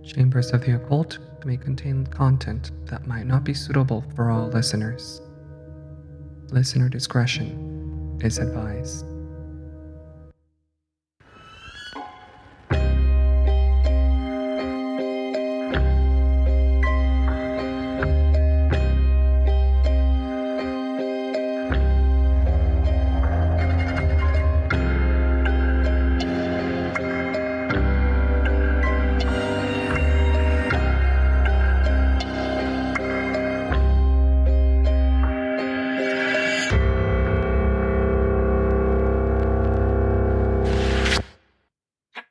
Chambers of the Occult may contain content that might not be suitable for all listeners. Listener discretion is advised.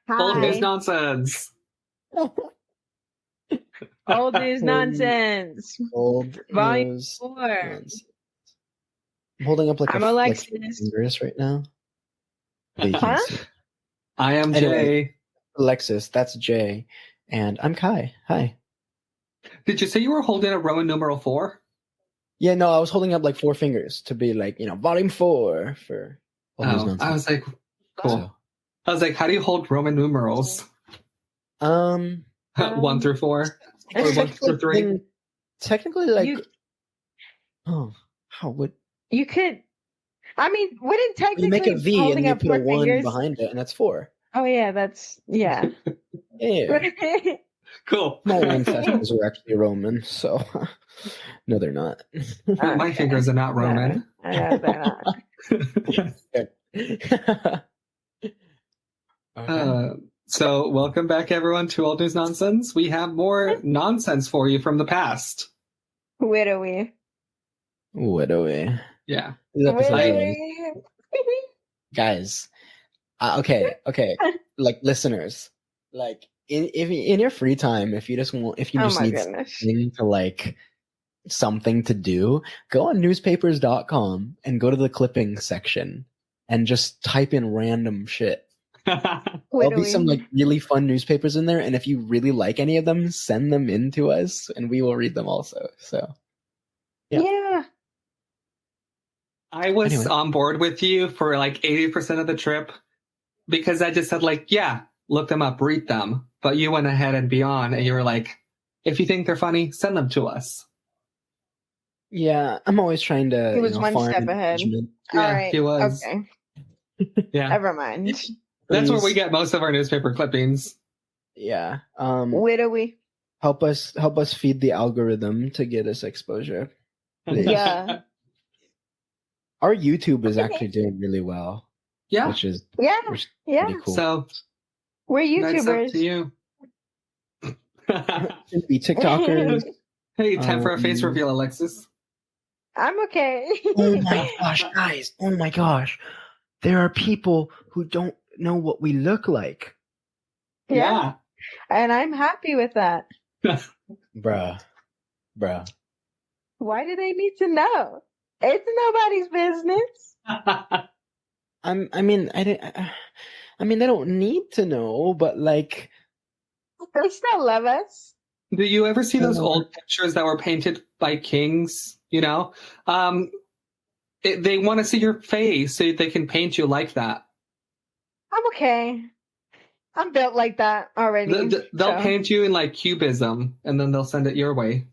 Old news Hi. nonsense. Old news nonsense. Old Volume news 4. nonsense. I'm holding up like I'm like Alexis. fingers right now. But you can't Huh? see. I am Anyway. Jay. Alexis, that's Jay, and I'm Kai. Hi. Did you say you were holding a Roman numeral 4? Yeah, no, I was holding up like 4 fingers to be like, volume 4 for old news nonsense. I was like, cool. So, I was like, how do you hold Roman numerals? 1 through 4? Or 1 through 3? Technically, like, You- would You could. I mean, wouldn't technically you make a V and holding you up put a 4 1 fingers? behind it, and that's 4. Oh yeah, that's yeah. Yeah. Cool. My ancestors were actually Roman, so no, they're not. My fingers are not Roman. I know they're not. So welcome back, everyone, to Old News Nonsense. We have more nonsense for you from the past. Widowy. Widowy. Yeah. These episodes are like, Widowy. guys, okay, like listeners, like in your free time, if you just Oh my need goodness. something to like something to do, go on newspapers.com and go to the clipping section and just type in random shit. There'll be some like really fun newspapers in there, and if you really like any of them, send them in to us and we will read them also. So Yeah. I was Anyway. on board with you for like 80% of the trip because I just said like, yeah, look them up, read them. But you went ahead and beyond and you were like, if you think they're funny, send them to us. yeah, I'm always trying to He was one farm step ahead. engagement. All Yeah, right. he was. Okay. Yeah. Never mind. That's where Please. we get most of our newspaper clippings. Yeah. Widowy. Help us feed the algorithm to get us exposure. Please. Yeah. Our YouTube is actually doing really well, Yeah. which is Yeah. Yeah. pretty cool. So We're that's up to YouTubers. you. Should be TikTokers. Hey, time for a face reveal, Alexis. I'm okay. Oh my gosh, guys! Oh my gosh, there are people who don't know what we look like, Yeah. And I'm happy with that. bruh. Why do they need to know? It's nobody's business. I mean, they don't need to know, but like, They still love us. Do you ever see those old pictures that were painted by kings? You know, they want to see your face so they can paint you like that. I'm okay. I'm built like that already. They'll paint you in like cubism, and then they'll send it your way.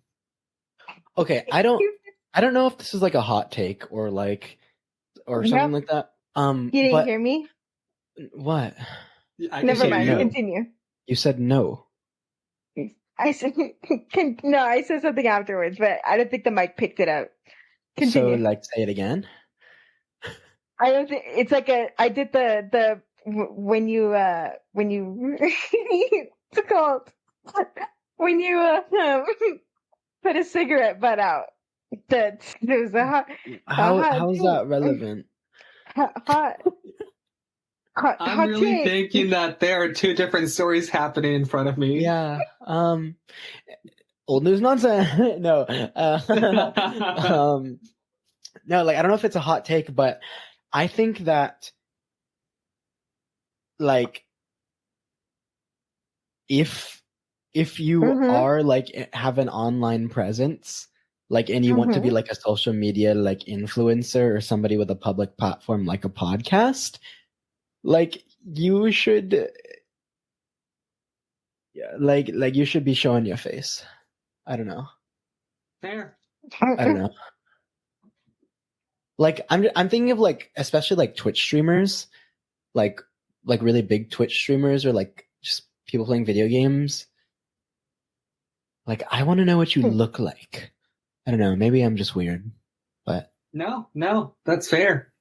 okay, I don't know if this is like a hot take or something like that. You didn't but hear me? what? Never said mind. no. Continue. You said no. I said no. I said something afterwards, but I don't think the mic picked it up. Continue. So like, say it again. I don't think it's like I did the when you it's called when you put a cigarette butt out. That there's a hot How is that relevant? hot I'm really take. thinking that there are two different stories happening in front of me. Yeah. Old news nonsense. No. No, like I don't know if it's a hot take, but I think that like if you are like have an online presence, like and you want to be like a social media like influencer or somebody with a public platform like a podcast, like you should Yeah, like you should be showing your face. I don't know. Fair. I don't know. Like I'm thinking of like especially like Twitch streamers, like really big Twitch streamers or like just people playing video games. Like I want to know what you look like. I don't know. Maybe I'm just weird, but No, that's fair.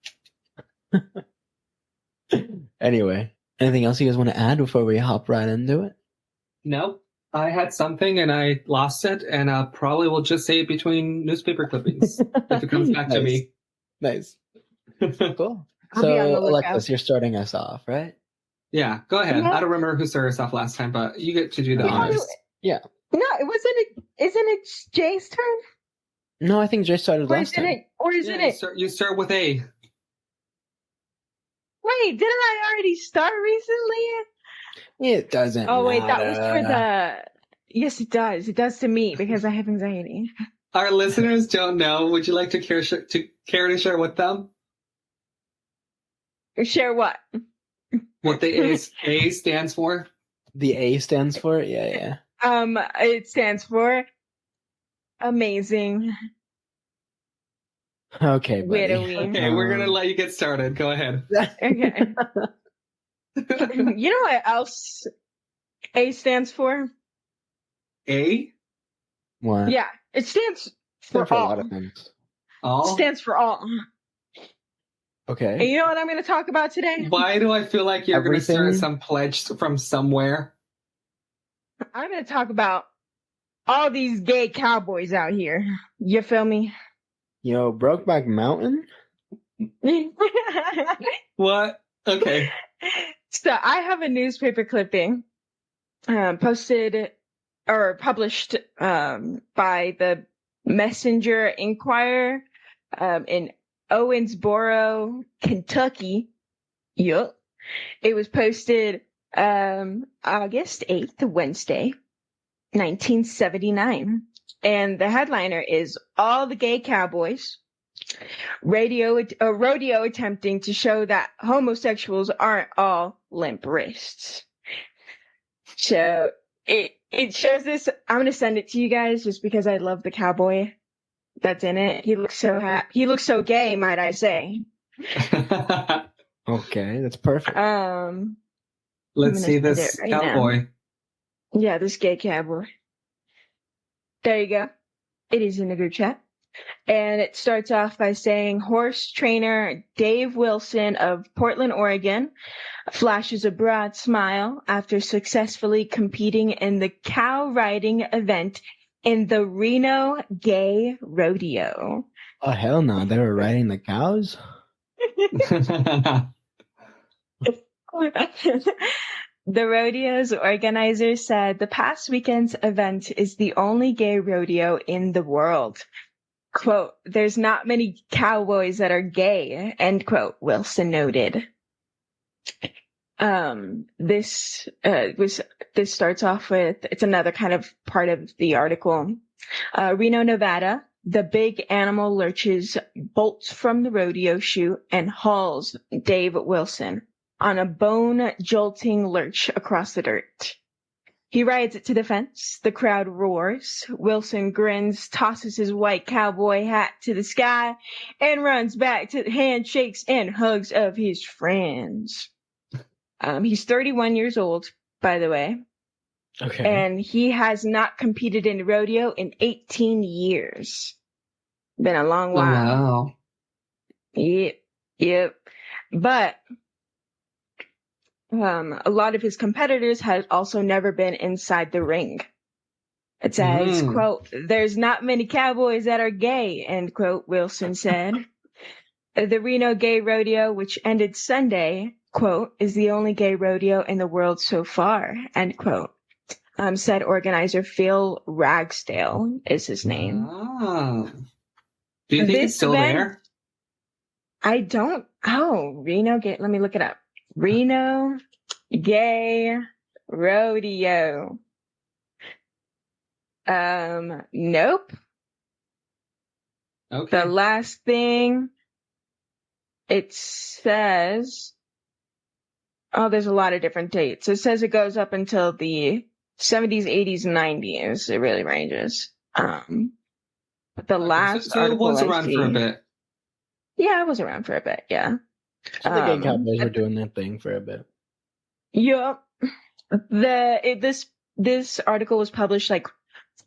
anyway, anything else you guys want to add before we hop right into it? No, I had something and I lost it, and probably will just say it between newspaper clippings if it comes back to me. Nice. Cool. I'll be on the So, lookout. Alexis, you're starting us off, right? Yeah, go ahead. Yeah. I don't remember who started us off last time, but you get to do the Yeah. honors. Yeah. No, it wasn't. Isn't it Jay's turn? No, I think Jay started Or last isn't time. it? Or isn't Yeah, it? you start with A. Wait, didn't I already start recently? It doesn't. Oh wait, that was for matter. the. Yes, it does. It does to me because I have anxiety. Our listeners don't know. Would you like to care to share with them Share what? what the A stands for? The A stands for it? Yeah. It stands for amazing. Okay, buddy. Widowy. Okay, we're gonna let you get started. Go ahead. Okay. You know what else A stands for? A? What? Yeah, it stands Stands for a all. lot of things. All? Stands for all. Okay. And you know what I'm going to talk about today? Why do I feel like you're going to start Everything? some pledge from somewhere? I'm going to talk about all these gay cowboys out here. You feel me? Yo, Brokeback Mountain? What? Okay. So I have a newspaper clipping posted or published by the Messenger Inquirer in Owensboro, Kentucky. Yup. It was posted August 8th, Wednesday, 1979. And the headliner is All the Gay Cowboys rodeo attempting to show that homosexuals aren't all limp wrists. So it shows this. I'm going to send it to you guys just because I love the cowboy that's in it. He looks so he looks so gay, might I say. Okay, that's perfect. Let's see this right cowboy. Yeah, this gay cowboy. There you go. It is in the group chat. And it starts off by saying horse trainer Dave Wilson of Portland, Oregon flashes a broad smile after successfully competing in the cow riding event in the Reno Gay Rodeo. Oh, hell no. They were riding the cows? The rodeo's organizer said the past weekend's event is the only gay rodeo in the world. Quote, there's not many cowboys that are gay, end quote, Wilson noted. This starts off with, it's another kind of part of the article. Reno, Nevada, the big animal lurches, bolts from the rodeo chute and hauls Dave Wilson on a bone-jolting lurch across the dirt. He rides it to the fence. The crowd roars. Wilson grins, tosses his white cowboy hat to the sky, and runs back to handshakes and hugs of his friends. He's 31 years old, by the way. Okay. And he has not competed in rodeo in 18 years. Been a long while. Wow. Yep. But a lot of his competitors had also never been inside the ring. It says, quote, there's not many cowboys that are gay, end quote, Wilson said. The Reno Gay Rodeo, which ended Sunday, quote, is the only gay rodeo in the world so far, end quote. Said organizer Phil Ragsdale is his name. Oh. Do you think This it's still event- there? I don't. Oh, Reno Gay. Let me look it up. Reno Gay Rodeo. Nope. Okay. The last thing it says. Oh, there's a lot of different dates. It says it goes up until the 70s, 80s, 90s. It really ranges. But the last so it article was I around see, for a bit. Yeah, I was around for a bit. Yeah. So the gay cowboys were doing that thing for a bit. Yeah. This article was published like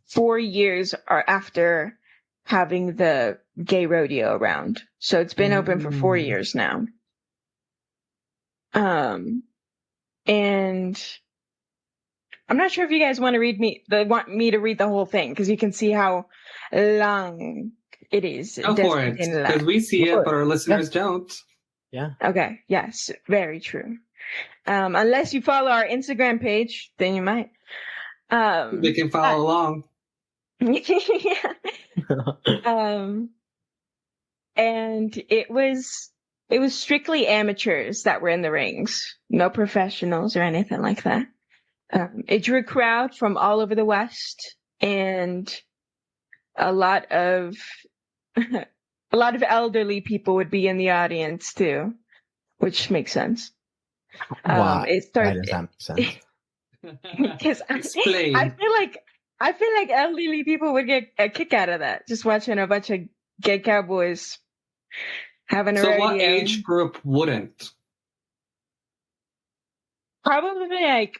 4 years after having the gay rodeo around. So it's been open for 4 years now. And I'm not sure if you guys want me to read the whole thing, because you can see how long it is. Go for it, because we see it, but our listeners don't. Yeah. Okay. Yes. Very true. Unless you follow our Instagram page, then you might. They can follow along. Yeah. And it was strictly amateurs that were in the rings, no professionals or anything like that. It drew a crowd from all over the West, and a lot of elderly people would be in the audience too, which makes sense. Why does that make sense? Because I feel like elderly people would get a kick out of that, just watching a bunch of gay cowboys having a rodeo. So what age group wouldn't? Probably like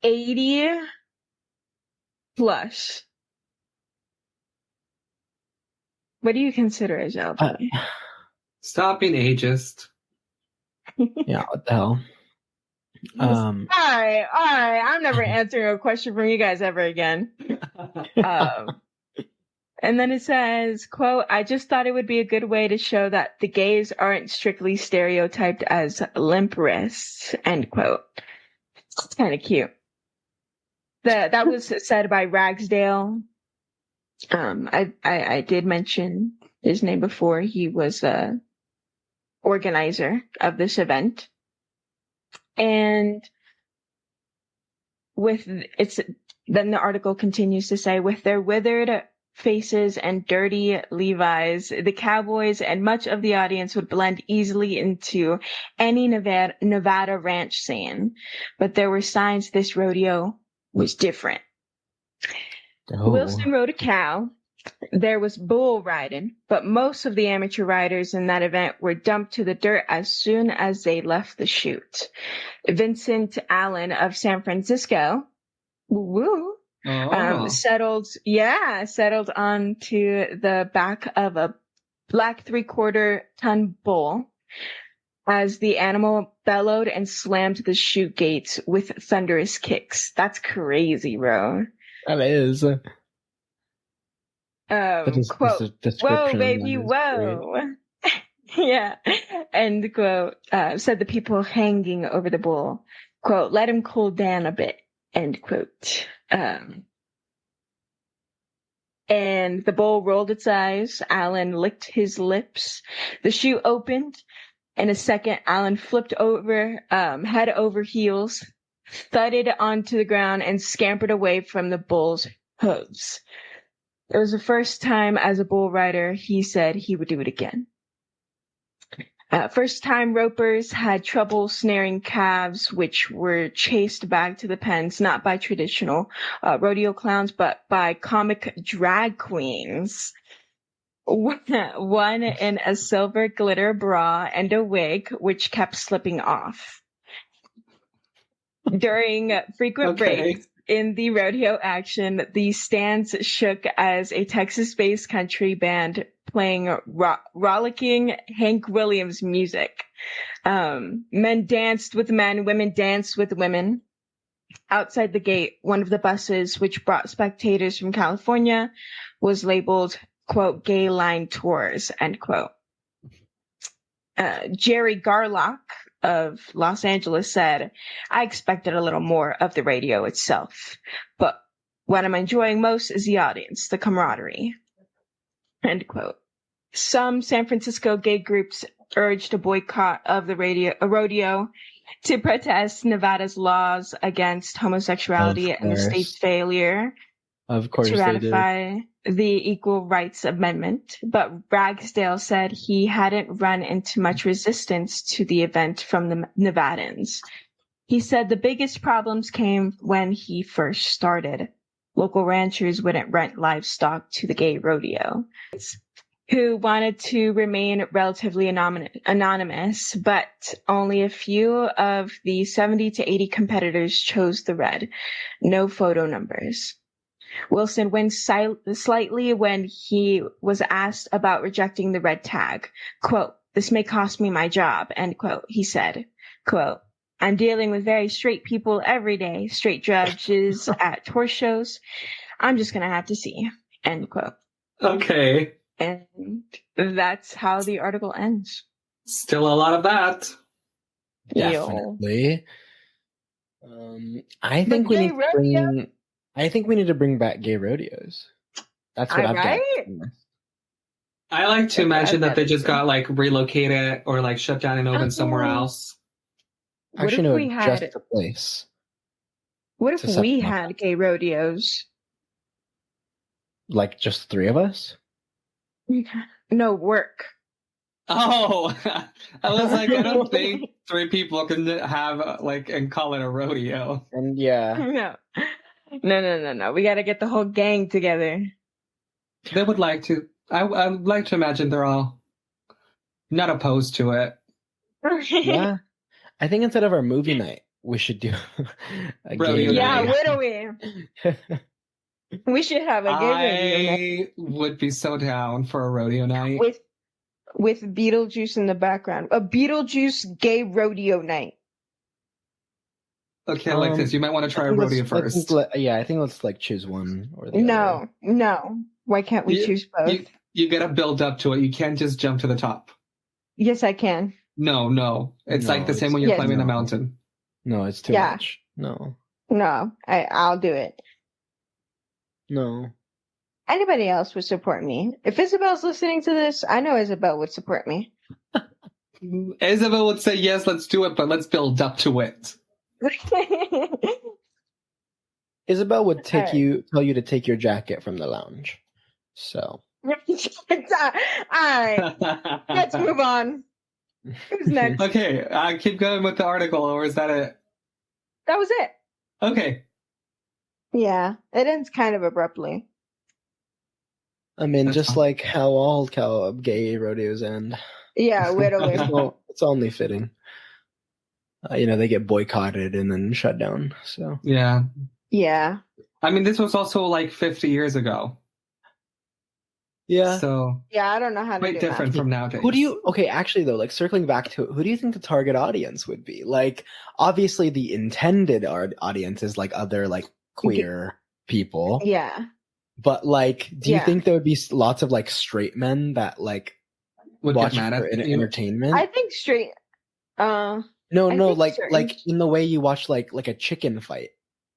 80 plus. What do you consider as elderly? Stop being ageist. Yeah, what the hell? All right. I'm never answering a question from you guys ever again. And then it says, quote, "I just thought it would be a good way to show that the gays aren't strictly stereotyped as limp wrists," end quote. It's kind of cute. That was said by Ragsdale. I did mention his name before. He was a organizer of this event. And then the article continues to say, "With their withered faces and dirty Levi's, the cowboys and much of the audience would blend easily into any Nevada ranch scene. But there were signs this rodeo was different." Oh. Wilson rode a cow. There was bull riding, but most of the amateur riders in that event were dumped to the dirt as soon as they left the chute. Vincent Allen of San Francisco, settled onto the back of a black 3/4-ton bull as the animal bellowed and slammed the chute gates with thunderous kicks. That's crazy, bro. That is. Quote, "Whoa, baby, whoa." Yeah. End quote. Said the people hanging over the bull. Quote, "Let him cool down a bit." End quote. And the bull rolled its eyes. Alan licked his lips. The chute opened. In a second, Alan flipped over, head over heels, thudded onto the ground, and scampered away from the bull's hooves. It was the first time as a bull rider. He said he would do it again. First-time ropers had trouble snaring calves, which were chased back to the pens, not by traditional rodeo clowns, but by comic drag queens. One in a silver glitter bra and a wig, which kept slipping off. During frequent breaks in the rodeo action, the stands shook as a Texas-based country band playing rollicking Hank Williams music. Men danced with men, women danced with women. Outside the gate, one of the buses, which brought spectators from California, was labeled, quote, "Gay Line Tours," end quote. Jerry Garlock of Los Angeles said, "I expected a little more of the radio itself, but what I'm enjoying most is the audience, the camaraderie," end quote. Some San Francisco gay groups urged a boycott of the rodeo to protest Nevada's laws against homosexuality and the state's failure to ratify the Equal Rights Amendment. But Ragsdale said he hadn't run into much resistance to the event from the Nevadans. He said the biggest problems came when he first started. Local ranchers wouldn't rent livestock to the gay rodeo, who wanted to remain relatively anonymous, but only a few of the 70 to 80 competitors chose the red. No photo numbers. Wilson winced slightly when he was asked about rejecting the red tag. Quote, "This may cost me my job," end quote. He said, quote, "I'm dealing with very straight people every day, straight judges at horse shows. I'm just going to have to see," end quote. Okay. And that's how the article ends. Still a lot of that. Definitely. I think we need to bring back gay rodeos. That's what I've got. I like to imagine that they just got like relocated or like shut down and opened somewhere else. Actually, no, just a place. What if we had gay rodeos? Like just 3 of us? No, work. Oh, I was like, I don't think 3 people can have like and call it a rodeo. And yeah. No. We got to get the whole gang together. They would like to. I would like to imagine they're all not opposed to it. Yeah. I think instead of our movie night, we should do a rodeo gay night. Yeah, what do we? We should have a gay rodeo night. I would be so down for a rodeo night. With Beetlejuice in the background. A Beetlejuice gay rodeo night. Okay, like this. You might want to try a rodeo first. I think let's like choose one or the other. No. Why can't we choose both? You gotta build up to it. You can't just jump to the top. Yes, I can. No. It's like the same when you're climbing a mountain. No, it's too much. No, I'll do it. No. Anybody else would support me. If Isabel's listening to this, I know Isabel would support me. Isabel would say, yes, let's do it, but let's build up to it. Isabel would tell you to take your jacket from the lounge. So. All right. Let's move on. Who's next? Okay, keep going with the article, or is that it? That was it. Okay. Yeah, it ends kind of abruptly. I mean, just like how all gay rodeos end. Yeah, literally. It's only fitting. They get boycotted and then shut down. So yeah. I mean, this was also like 50 years ago. Yeah. So yeah, I don't know how to quite different from nowadays. Actually though, like circling back to it, who do you think the target audience would be? Like, obviously the intended audience is like other like queer people. Yeah. But like, do you think there would be lots of like straight men that like would watch get mad for at entertainment? I think straight. No, like in the way you watch like a chicken fight,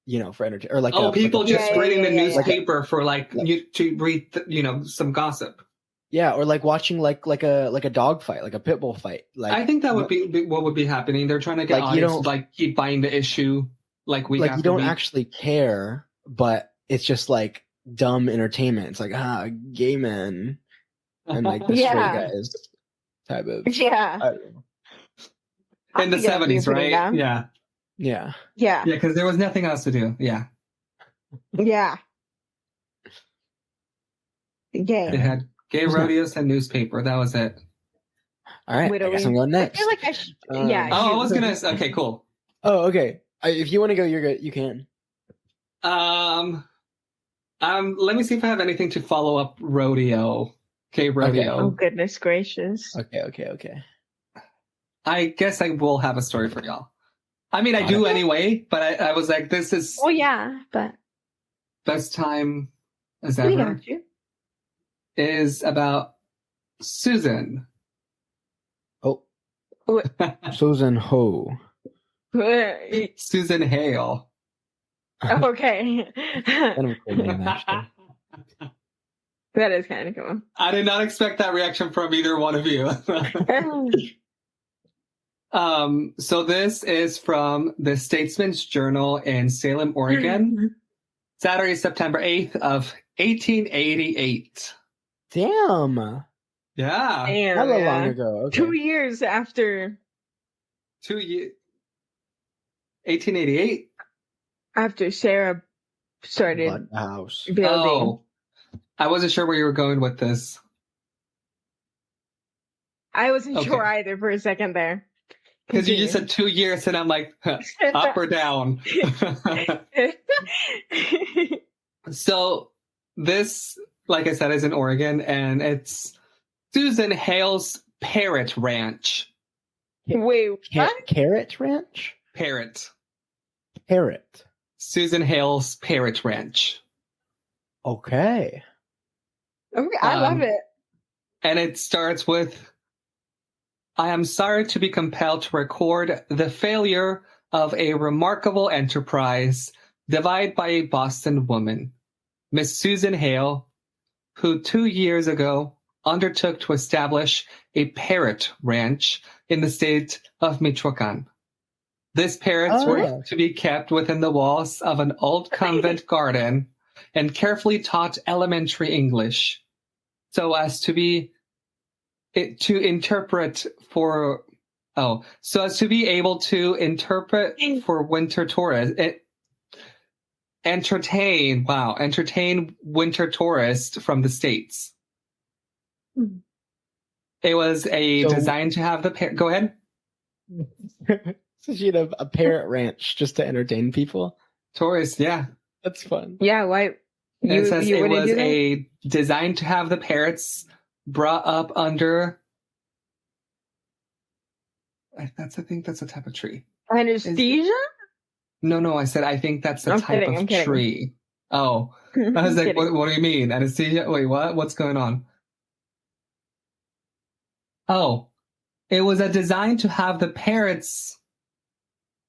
for entertainment, or like people just reading the newspaper for like you to read some gossip. Yeah, or like watching like a dog fight, like a pit bull fight. Like I think that would be what would be happening. They're trying to get audience to like keep buying the issue like week after you don't week. Actually care, but it's just like dumb entertainment. It's like gay men and like the straight guys type of in the 70s, right? Yeah, because there was nothing else to do. Yeah. They had gay rodeos and newspaper. That was it. All right, I guess I'm going next. I feel like I should. I was gonna. Okay, cool. Oh, okay. If you want to go, you're good. You can. Let me see if I have anything to follow up rodeo. Okay, rodeo. Oh, goodness gracious. Okay. I guess I will have a story for y'all. I mean, I do anyway, but I was like, this is... Oh, yeah, but... Best time as ever. We got you. Is about Susan. Oh. Susan Ho. Susan Hale. Okay. Kind of a cool name, actually. That is kind of cool. I did not expect that reaction from either one of you. So this is from the Statesman's Journal in Salem, Oregon. Saturday, September 8th of 1888. Damn. Yeah. Hella long ago. Okay. 2 years after. 2 years. 1888? After Sarah started Bought the house. building. Oh, I wasn't sure where you were going with this. I wasn't Okay. sure either for a second there. Because you just said 2 years, and I'm like, up or down? So this, like I said, is in Oregon, and it's Susan Hale's Parrot Ranch. Wait, what? Carrot Ranch? Parrot. Parrot. Susan Hale's Parrot Ranch. Okay. Okay, I love it. And it starts with, I am sorry to be compelled to record the failure of a remarkable enterprise devised by a Boston woman, Miss Susan Hale, who 2 years ago undertook to establish a parrot ranch in the state of Michoacan. These parrots were to be kept within the walls of an old convent garden and carefully taught elementary English so as to be to interpret for so as to be able to interpret for winter tourists, entertain winter tourists from the States. It was designed to have the go ahead. So she'd have a parrot ranch just to entertain people. Tourists, yeah. That's fun. Yeah, why? It says it was designed to have the parrots brought up under. I think that's a type of tree. Anesthesia? No. I said I think that's a type of tree. Oh, I was like, what do you mean anesthesia? Wait, what? What's going on? Oh, it was a design to have the parrots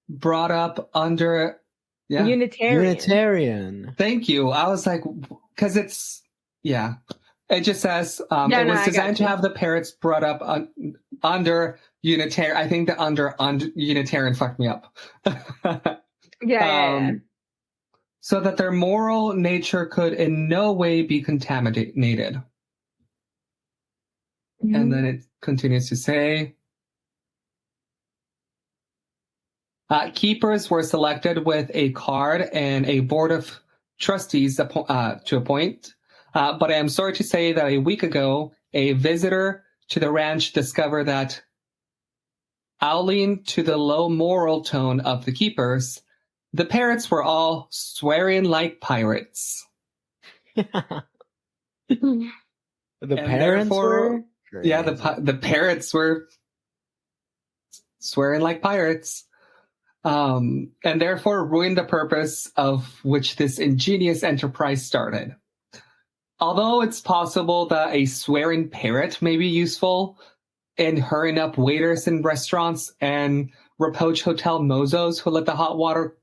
brought up under. Yeah. Unitarian. Thank you. I was like, because it's, yeah. It just says it was designed to have the parrots brought up under Unitarian. I think the under Unitarian fucked me up. Yeah. So that their moral nature could in no way be contaminated. Mm-hmm. And then it continues to say, keepers were selected with a card and a board of trustees to appoint. But I am sorry to say that a week ago, a visitor to the ranch discovered that, owing to the low moral tone of the keepers, the parrots were all swearing like pirates. The parrots were? Yeah, the parrots were swearing like pirates. And therefore ruined the purpose of which this ingenious enterprise started. Although it's possible that a swearing parrot may be useful in hurrying up waiters in restaurants and reproach hotel mozos who let the hot water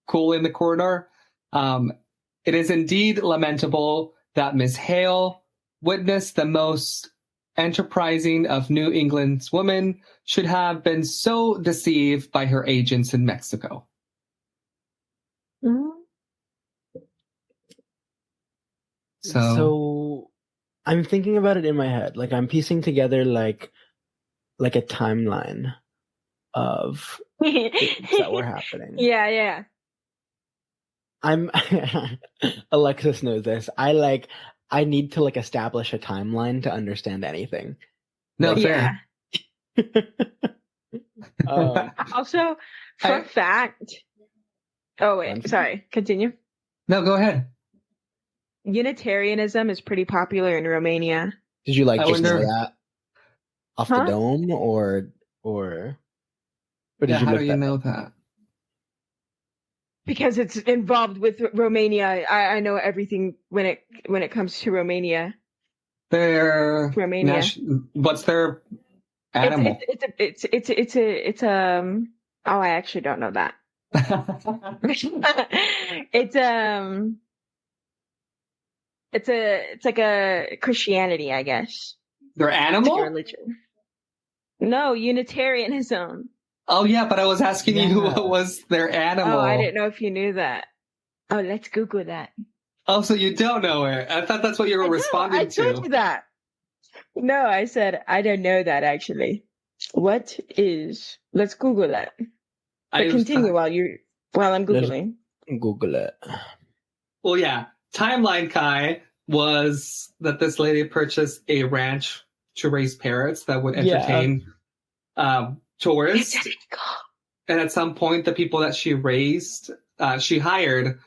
cool in the corridor, it is indeed lamentable that Miss Hale, witnessed the most enterprising of New England's women, should have been so deceived by her agents in Mexico. Mm-hmm. So I'm thinking about it in my head. Like I'm piecing together like a timeline of things that were happening. Yeah. Alexis knows this. I need to establish a timeline to understand anything. No, fair. Also, fun fact. Oh wait, sorry. Continue. No, go ahead. Unitarianism is pretty popular in Romania. Did you just know that off the dome, or did you how do you know that? Because it's involved with Romania. I know everything when it comes to Romania. Romania. What's their animal? It's I actually don't know that. It's like a Christianity, I guess. Their animal? It's religion. No, Unitarianism. Oh yeah, but I was asking you what was their animal. Oh, I didn't know if you knew that. Oh, let's Google that. Oh, so you don't know it. I thought that's what you were responding to. I told you that. No, I said I don't know that actually. Let's Google that. But continue while I'm Googling. Google it. Well, yeah. Timeline, Kai, was that this lady purchased a ranch to raise parrots that would entertain tourists. And at some point, the people that she raised, she hired,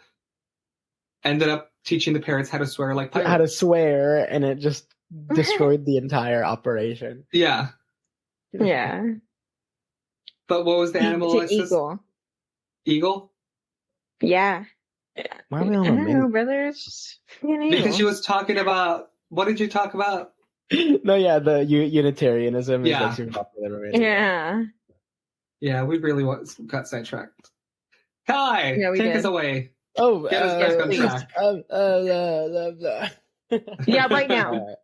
ended up teaching the parrots how to swear like pirates. How to swear, and it just destroyed the entire operation. Yeah. Yeah. But what was the animal? It's an eagle. Eagle? Yeah. Why are we on I don't know, brother. It's just because she was talking about, what did you talk about? No, yeah, the Unitarianism is Yeah. like super popular right Yeah. Yeah, we really got sidetracked. Kai, take us away. Oh, get us back on track. Yeah, right now.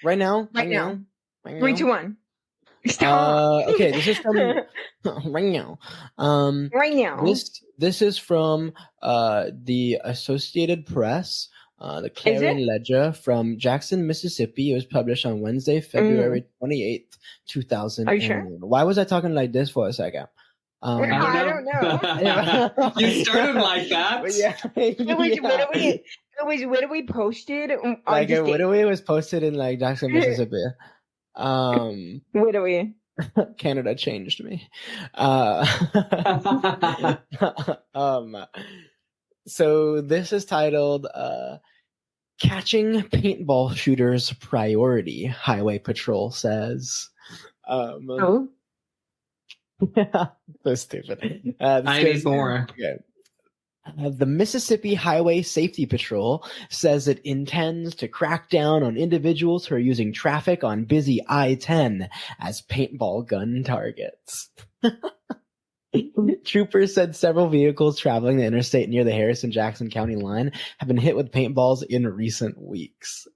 Right now? 3, 2, 1. Stop. Okay, this is from right now. Right now. This is from the Associated Press, the Clarion Ledger from Jackson, Mississippi. It was published on Wednesday, February 28th, 2000. Are you sure? Why was I talking like this for a second? I don't know. You started like that. Where we posted? Like Widowee was posted in like Jackson, Mississippi. Widowee. Canada changed me. So this is titled Catching Paintball Shooters Priority, Highway Patrol says. Oh. So stupid. I need more. Okay. The Mississippi Highway Safety Patrol says it intends to crack down on individuals who are using traffic on busy I-10 as paintball gun targets. Troopers said several vehicles traveling the interstate near the Harrison-Jackson County line have been hit with paintballs in recent weeks.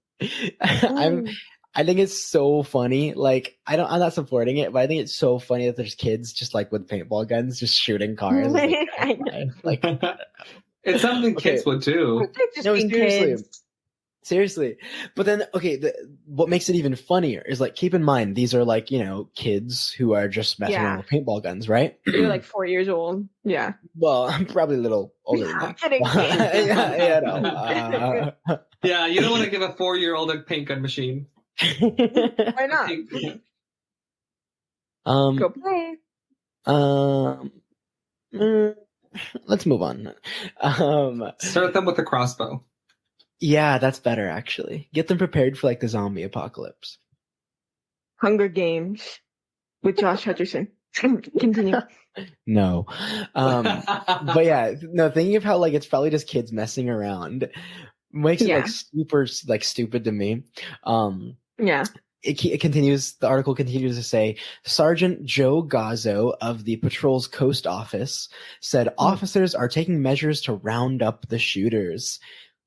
I think it's so funny. Like, I'm not supporting it, but I think it's so funny that there's kids just like with paintball guns just shooting cars. Like, it's something kids would do. No, seriously. But then, okay, what makes it even funnier is like, keep in mind, these are like, kids who are just messing around with paintball guns, right? You're like 4 years old. Yeah. Well, I'm probably a little older than that. Yeah, you don't want to give a 4-year-old a paint gun machine. Why not? Go play. Let's move on. Start them with a crossbow. Yeah, that's better actually. Get them prepared for like the zombie apocalypse. Hunger Games with Josh Hutcherson. Continue. No. But yeah, no, thinking of how like it's probably just kids messing around makes it like super like stupid to me. Yeah. It continues, the article continues to say, Sergeant Joe Gazzo of the patrol's coast office said officers are taking measures to round up the shooters.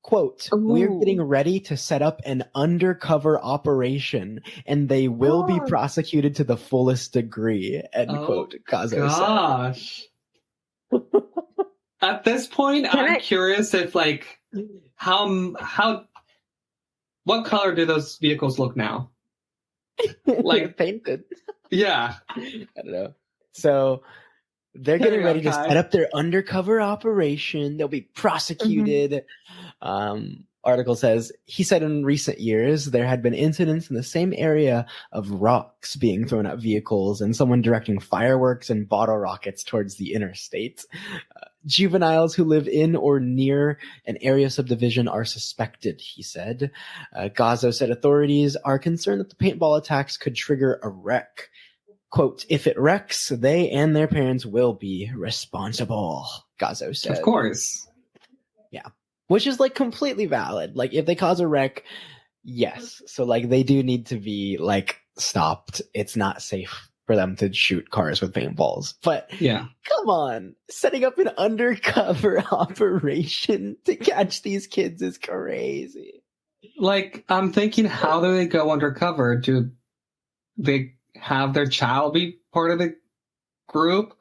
Quote, we're getting ready to set up an undercover operation and they will be prosecuted to the fullest degree, end quote, Gazzo said. At this point, I'm curious if like, what color do those vehicles look now? Like painted. Yeah. I don't know. So they're getting ready to set up their undercover operation. They'll be prosecuted. Article says, he said in recent years, there had been incidents in the same area of rocks being thrown at vehicles and someone directing fireworks and bottle rockets towards the interstate. Juveniles who live in or near an area subdivision are suspected, he said. Gazzo said authorities are concerned that the paintball attacks could trigger a wreck. Quote, if it wrecks, they and their parents will be responsible, Gazzo said. Of course. Yeah. Which is like completely valid. Like if they cause a wreck, yes. So like they do need to be like stopped. It's not safe for them to shoot cars with paintballs. But yeah, come on. Setting up an undercover operation to catch these kids is crazy. Like, I'm thinking, how do they go undercover? Do they have their child be part of the group?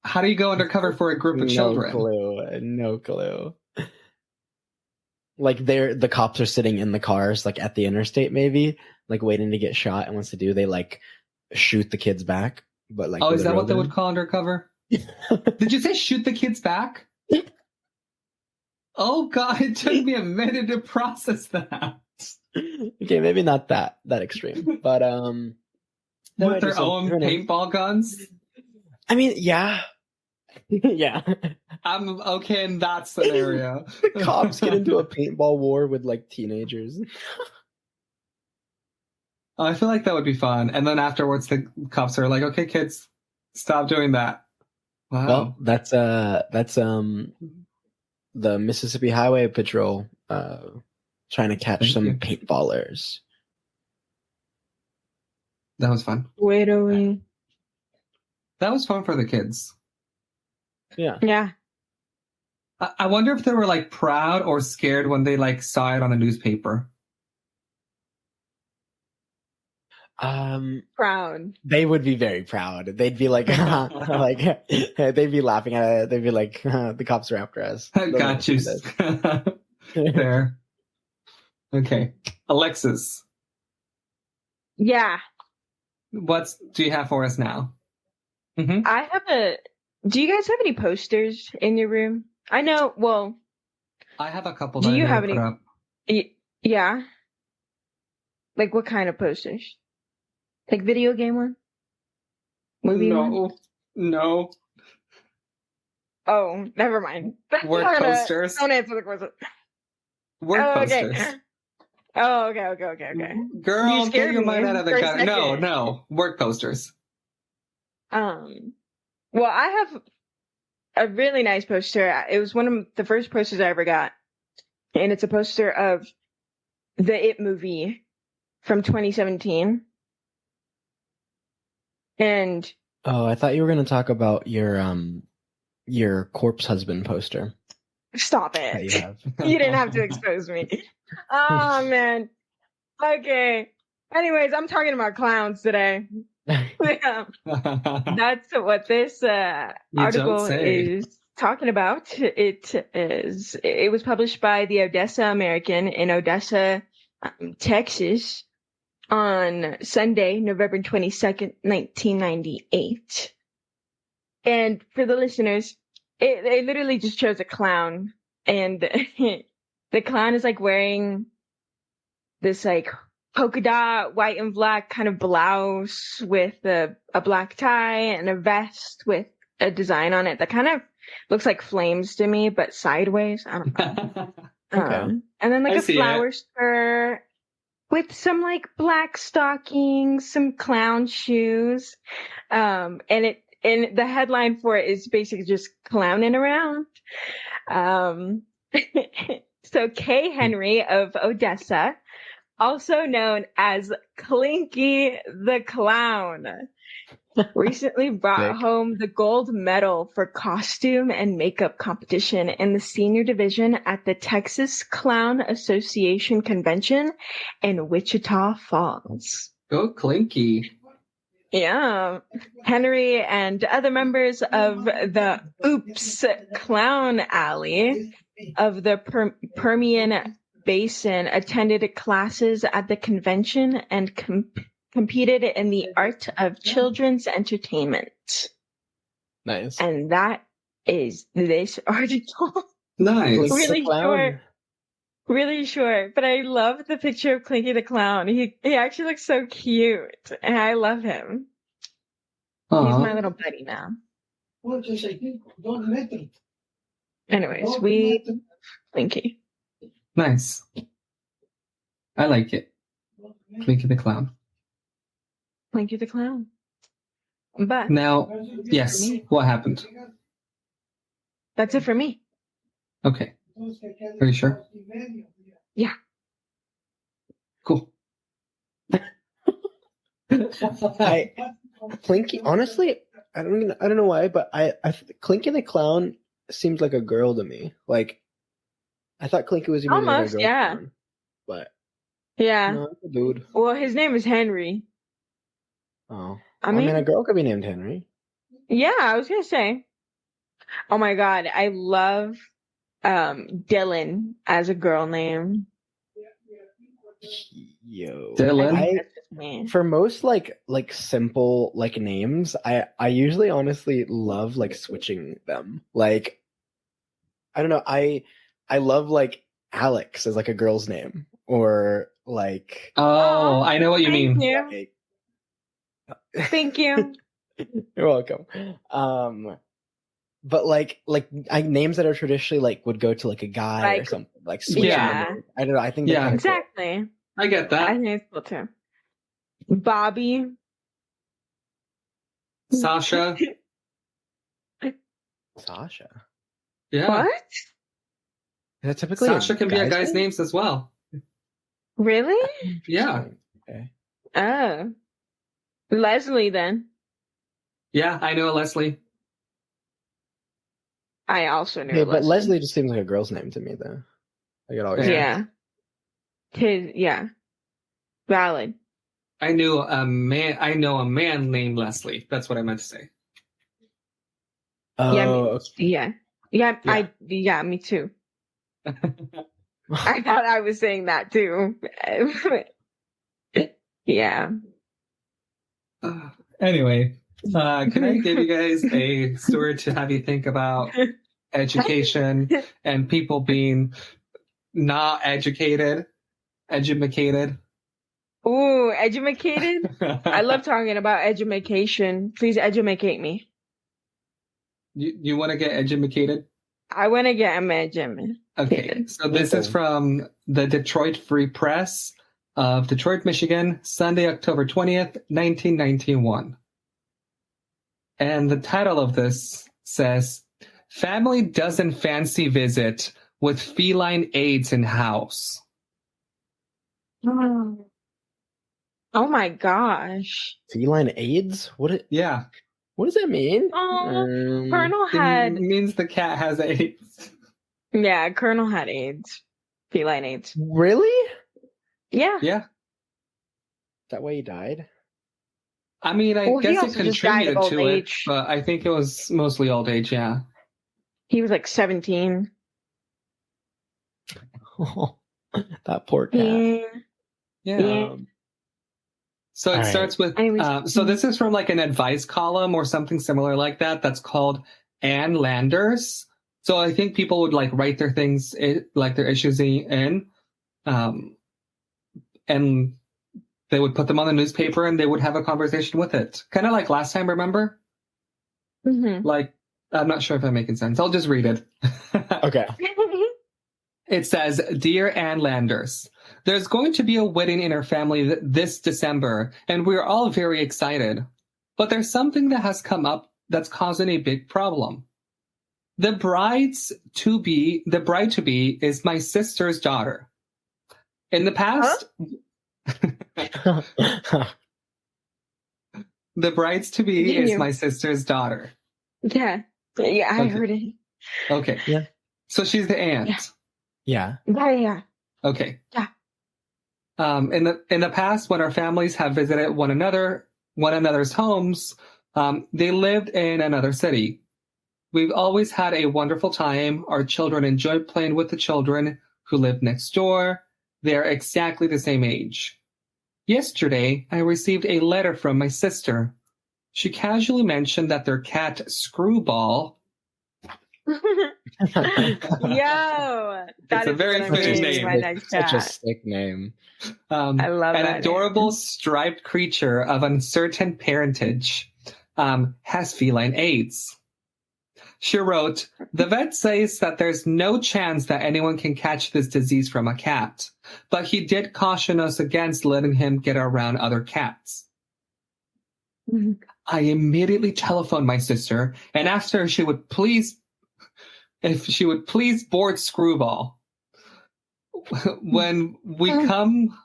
How do you go undercover for a group of children? No clue. Like the cops are sitting in the cars, like at the interstate maybe, like waiting to get shot, and once they do, they like shoot the kids back. but like. Oh, with is a that what they robot. would call undercover? Did you say shoot the kids back? Oh God, it took me a minute to process that. Okay, maybe not that extreme, but With their own paintball guns? I mean, yeah. Yeah. I'm okay in that scenario. The cops get into a paintball war with like teenagers. I feel like that would be fun. And then afterwards the cops are like, okay, kids, stop doing that. Wow. Well, that's the Mississippi Highway Patrol trying to catch some paintballers. That was fun. Wait a minute. That was fun for the kids. Yeah. Yeah. I wonder if they were like proud or scared when they like saw it on the newspaper. Proud. They would be very proud. They'd be like, like they'd be laughing at it. They'd be like, the cops are after us. Got you. There. Okay. Alexis. Yeah. What do you have for us now? Mm-hmm. Do you guys have any posters in your room? I know, well. I have a couple do that you I have put any? up. Yeah. Like what kind of posters? Like video game one? Movie one? No. Oh, never mind. Word posters. Don't answer the question. Word posters. Okay. Oh, okay. Girl, get your mind out of the gutter. No. No. Word posters. Well, I have a really nice poster. It was one of the first posters I ever got. And it's a poster of the It movie from 2017. And I thought you were going to talk about your corpse husband poster. Stop it. You didn't have to expose me. Oh, man. Okay. Anyways, I'm talking about clowns today. That's what this article is talking about. It was published by the Odessa American in Odessa, Texas on Sunday, November 22nd, 1998. And for the listeners, it literally just shows a clown, and the clown is like wearing this like polka dot white and black kind of blouse with a black tie and a vest with a design on it that kind of looks like flames to me, but sideways. I don't know. Okay. And then like a flower skirt with some like black stockings, some clown shoes. And the headline for it is basically just clowning around. So Kay Henry of Odessa, also known as Clinky the Clown, recently brought home the gold medal for costume and makeup competition in the senior division at the Texas Clown Association Convention in Wichita Falls. Go Clinky. Yeah. Henry and other members of the Oops Clown Alley of the Permian Basin attended classes at the convention and competed in the art of children's entertainment. Nice. And that is this article. Nice. Really short, but I love the picture of Clinky the Clown. He actually looks so cute, and I love him. Aww. He's my little buddy now. Anyways, Clinky. Nice. I like it. Clinky the Clown. Clinky the Clown. But now, yes, what happened? That's it for me. Okay. Are you sure? Yeah. Cool. Clinky, honestly, I don't know why, but Clinky the Clown seems like a girl to me. Like, I thought Clinky was even almost, like a girl. Yeah. Clown, but yeah. No, it's a dude. Well, his name is Henry. Oh. I mean, a girl could be named Henry. Yeah, I was gonna say. Oh my god, I love Dylan as a girl name. Yo, Dylan? for most like simple like names, I usually honestly love like switching them. Like, I don't know, I love like Alex as like a girl's name, or like, Oh, I know what you mean. You. Thank you. You're welcome. But like names that are traditionally like would go to like a guy or something, like switching them. I don't know. I think they're kind of exactly. Cool. I get that. I think it's cool too. Bobby. Sasha. Sasha. Yeah. What? Is that typically Sasha can be a guy's name as well. Really? Yeah. Okay. Oh. Leslie then. Yeah, I know a Leslie. I also knew Hey, Leslie. but Leslie just seems like a girl's name to me, though. Like it always. Yeah. Valid. I know a man named Leslie. That's what I meant to say. Oh. Yeah. Me too. I thought I was saying that too. Yeah. Anyway, can I give you guys a story to have you think about education and people being not educated? Ooh, edumacated? I love talking about edumacation. Please educate me. You want to get edumacated? I want to get edumacated. Okay, so this is from the Detroit Free Press of Detroit, Michigan, Sunday, October 20th, 1991. And the title of this says, "Family doesn't fancy visit with feline aids in house." Oh my gosh. Feline AIDS? Yeah. What does that mean? Colonel had... It means the cat has AIDS. Yeah, Colonel had AIDS. Feline AIDS. Really? Yeah. Yeah. That way he died? I mean, I guess it contributed to it, but I think it was mostly old age, yeah. He was like 17. Oh, that poor cat. Yeah. So it starts with, so this is from like an advice column or something similar like that. That's called Ann Landers. So I think people would like write their things, like their issues in, and they would put them on the newspaper and they would have a conversation with it. Kind of like last time, remember? Mm-hmm. Like, I'm not sure if I'm making sense. I'll just read it. Okay. It says, "Dear Ann Landers, there's going to be a wedding in our family this December, and we're all very excited. But there's something that has come up that's causing a big problem. The bride-to-be is my sister's daughter. In the past, the bride-to-be is my sister's daughter." Yeah, I heard it. Okay. Yeah. So she's the aunt. Yeah. Yeah. Okay. Yeah. In the past, when our families have visited one another's homes, they lived in another city. We've always had a wonderful time. Our children enjoy playing with the children who live next door. They are exactly the same age. Yesterday, I received a letter from my sister. She casually mentioned that their cat Screwball. Yo, that's a very fitting name. It's such a sick name. I love an that adorable name. Striped creature of uncertain parentage has feline AIDS. She wrote, "The vet says that there's no chance that anyone can catch this disease from a cat, but he did caution us against letting him get around other cats." Mm-hmm. I immediately telephoned my sister and asked her if she would please board Screwball. When we come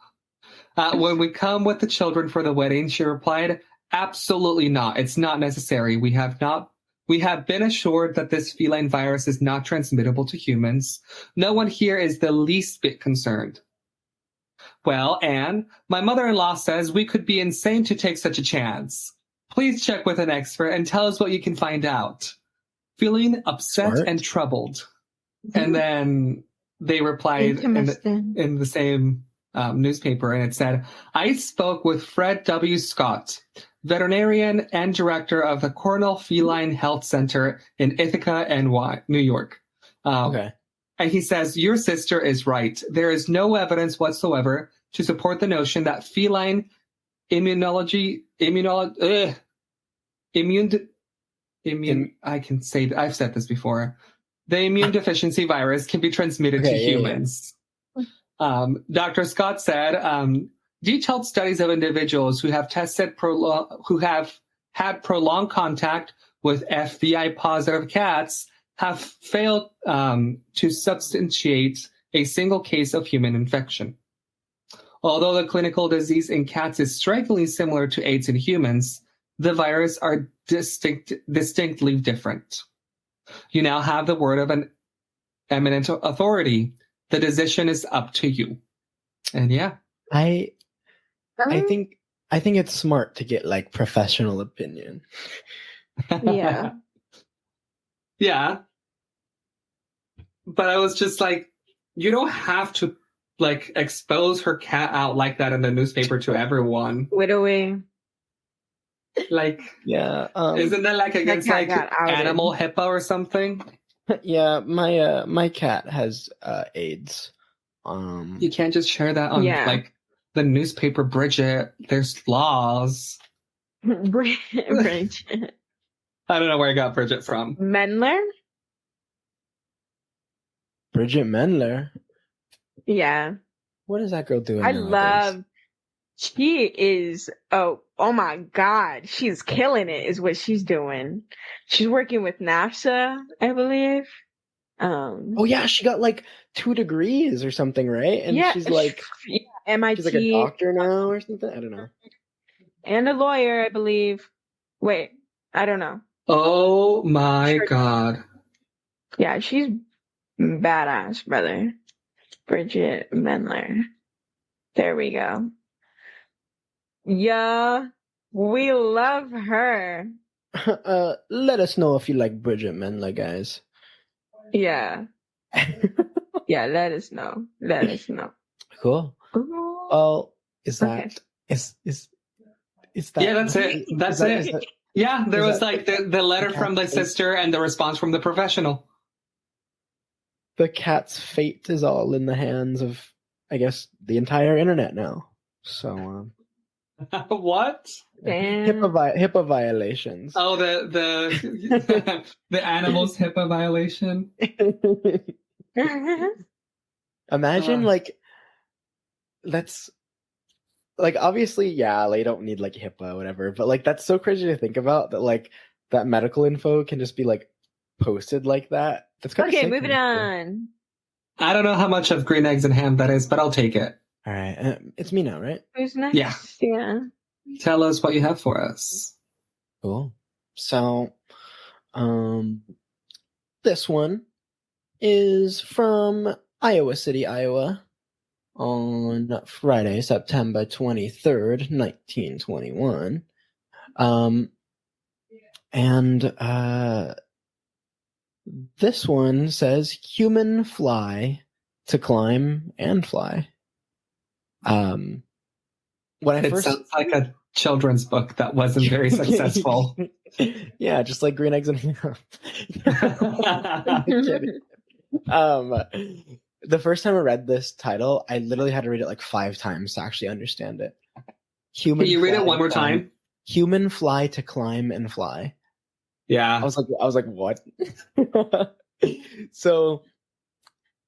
with the children for the wedding, she replied, "Absolutely not. It's not necessary. We have been assured that this feline virus is not transmittable to humans. No one here is the least bit concerned." Well, Anne, my mother-in-law says we could be insane to take such a chance. Please check with an expert and tell us what you can find out. Feeling upset and troubled. And then they replied in the same newspaper, and it said, I spoke with Fred W. Scott, veterinarian and director of the Cornell Feline Health Center in Ithaca, New York. Okay. And he says, your sister is right. There is no evidence whatsoever to support the notion that feline I can say that I've said this before. The immune deficiency virus can be transmitted to humans. Yeah. Dr. Scott said, detailed studies of individuals who have had prolonged contact with FBI positive cats have failed to substantiate a single case of human infection. Although the clinical disease in cats is strikingly similar to AIDS in humans, the viruses are distinctly different. You now have the word of an eminent authority. The decision is up to you. And yeah. I think it's smart to get like professional opinion. Yeah. Yeah. But I was just like, you don't have to like expose her cat out like that in the newspaper to everyone. Widowing. Like, yeah. Isn't that like against like animal HIPAA or something? Yeah, my cat has AIDS. You can't just share that on like the newspaper, Bridget. There's laws. Bridget. I don't know where I got Bridget from. Mendler? Bridget Mendler? Yeah. What is that girl doing I nowadays? love... She is... Oh my God. She's killing it is what she's doing. She's working with NASA, I believe. Oh yeah, she got like 2 degrees or something, right? And she's like... MIT. She's like a doctor now or something? I don't know. And a lawyer, I believe. Wait, I don't know. Oh my God. Yeah, she's badass, brother. Bridget Mendler. There we go. Yeah, we love her. Let us know if you like Bridget Mendler, guys. Yeah. Yeah, let us know. Let us know. Cool. Ooh. Well, is that is that? Yeah, that's it. That's it. Yeah, there was like the letter from the sister and the response from the professional. The cat's fate is all in the hands of, I guess, the entire internet now. So, what? HIPAA violations. Oh, the the animals HIPAA violation. Imagine like that's like obviously they don't need like HIPAA or whatever, but like that's so crazy to think about that like that medical info can just be like posted like that. That's kind of okay. Moving on. I don't know how much of green eggs and ham that is, but I'll take it. All right, it's me now, right? Who's next? Yeah. Tell us what you have for us. Cool. So, this one is from Iowa City, Iowa, on Friday, September 23rd, 1921. And this one says, human fly to climb and fly. When it sounds like a children's book that wasn't very successful. Yeah, just like green eggs and ham. The first time I read this title, I literally had to read it like 5 times to actually understand it. Can you read it one more time? Human fly to climb and fly. Yeah. I was like, what? So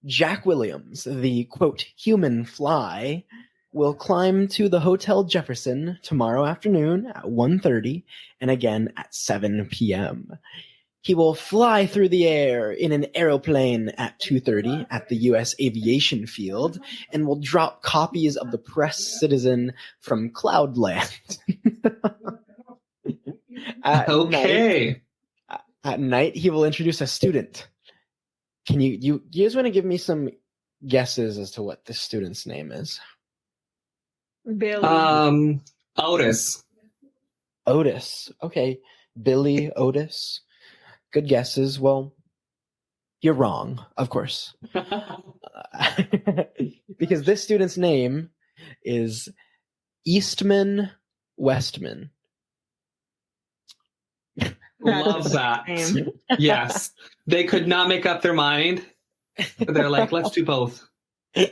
Jack Williams, the quote, human fly, will climb to the Hotel Jefferson tomorrow afternoon at 1:30 and again at 7 p.m. He will fly through the air in an aeroplane at 2:30 at the U.S. Aviation Field and will drop copies of the Press Citizen from Cloudland. At night, he will introduce a student. Can you guys want to give me some guesses as to what this student's name is? Billy. Otis. Otis. Okay. Billy Otis. Good guesses. Well, you're wrong, of course. because this student's name is Eastman Westman. Love that. Yes. They could not make up their mind. They're like, let's do both. I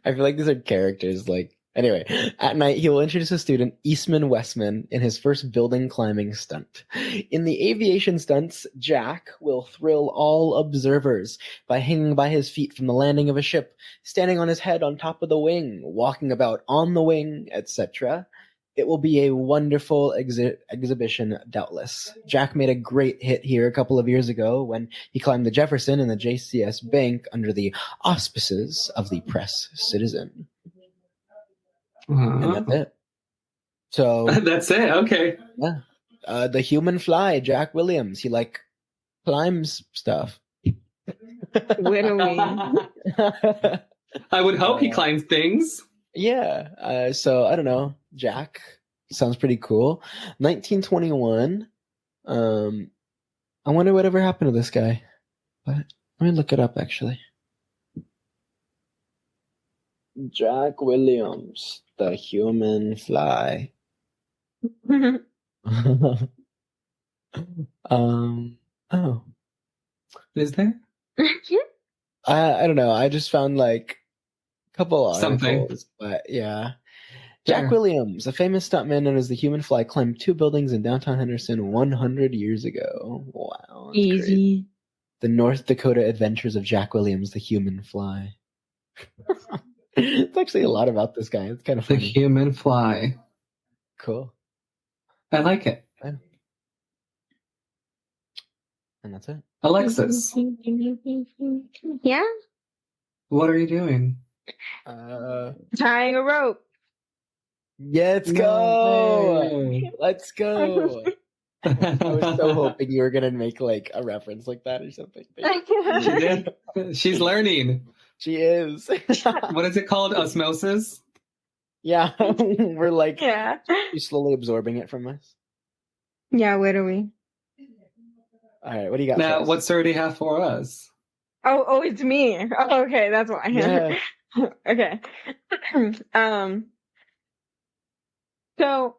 feel like these are characters. Like, anyway, at night he will introduce a student, Eastman Westman, in his first building climbing stunt. In the aviation stunts, Jack will thrill all observers by hanging by his feet from the landing of a ship, standing on his head on top of the wing, walking about on the wing, etc. It will be a wonderful exhibition, doubtless. Jack made a great hit here a couple of years ago when he climbed the Jefferson and the JCS Bank under the auspices of the Press Citizen. And that's it. So that's it. Okay. Yeah. The human fly, Jack Williams. He climbs stuff. Literally. I would hope he climbs things. Yeah. So I don't know. Jack sounds pretty cool. 1921. I wonder whatever happened to this guy. But let me look it up actually. Jack Williams, the human fly. Oh. Is there? I don't know. I just found like a couple articles, something. But yeah. Jack Williams, a famous stuntman known as the Human Fly, climbed 2 buildings in downtown Henderson 100 years ago. Wow. Easy. Crazy. The North Dakota Adventures of Jack Williams, the Human Fly. It's actually a lot about this guy. It's kind of funny. The human fly. Cool. I like it. Yeah. And that's it. Alexis. Yeah? What are you doing? Tying a rope. Let's go. No. Let's go. I was so hoping you were going to make like a reference like that or something. She did. She's learning. She is. What is it called? Osmosis? Yeah. We're like, she's slowly absorbing it from us. Yeah, literally. All right, what do you got? Now, what story do you have for us? Oh, it's me. Oh, okay, that's why. Yeah. Okay. So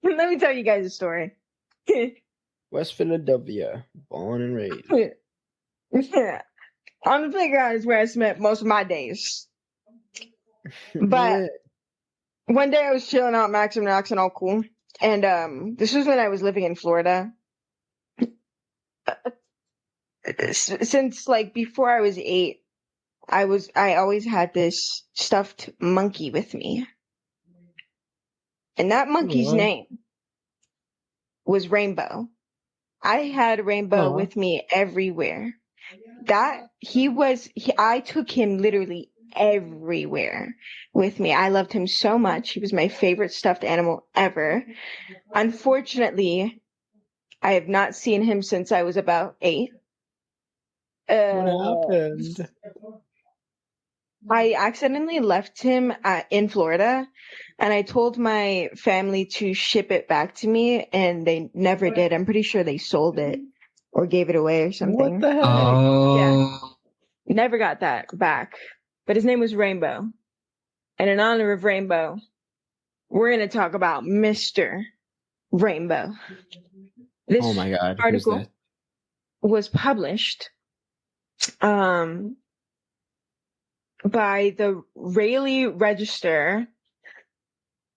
let me tell you guys a story. West Philadelphia, born and raised. Yeah. On the playground is where I spent most of my days. But one day I was chilling out, maxing rocks and all cool. And this was when I was living in Florida. Since like before I was 8, I always had this stuffed monkey with me. And that monkey's name was Rainbow. I had Rainbow with me everywhere. I took him literally everywhere with me. I loved him so much. He was my favorite stuffed animal ever. Unfortunately, I have not seen him since I was about 8. What happened? I accidentally left him in Florida, and I told my family to ship it back to me, and they never did. I'm pretty sure they sold it or gave it away or something. What the heck? Oh. Yeah. Never got that back. But his name was Rainbow. And in honor of Rainbow, we're going to talk about Mr. Rainbow. This Oh my God. article was published by the Raleigh Register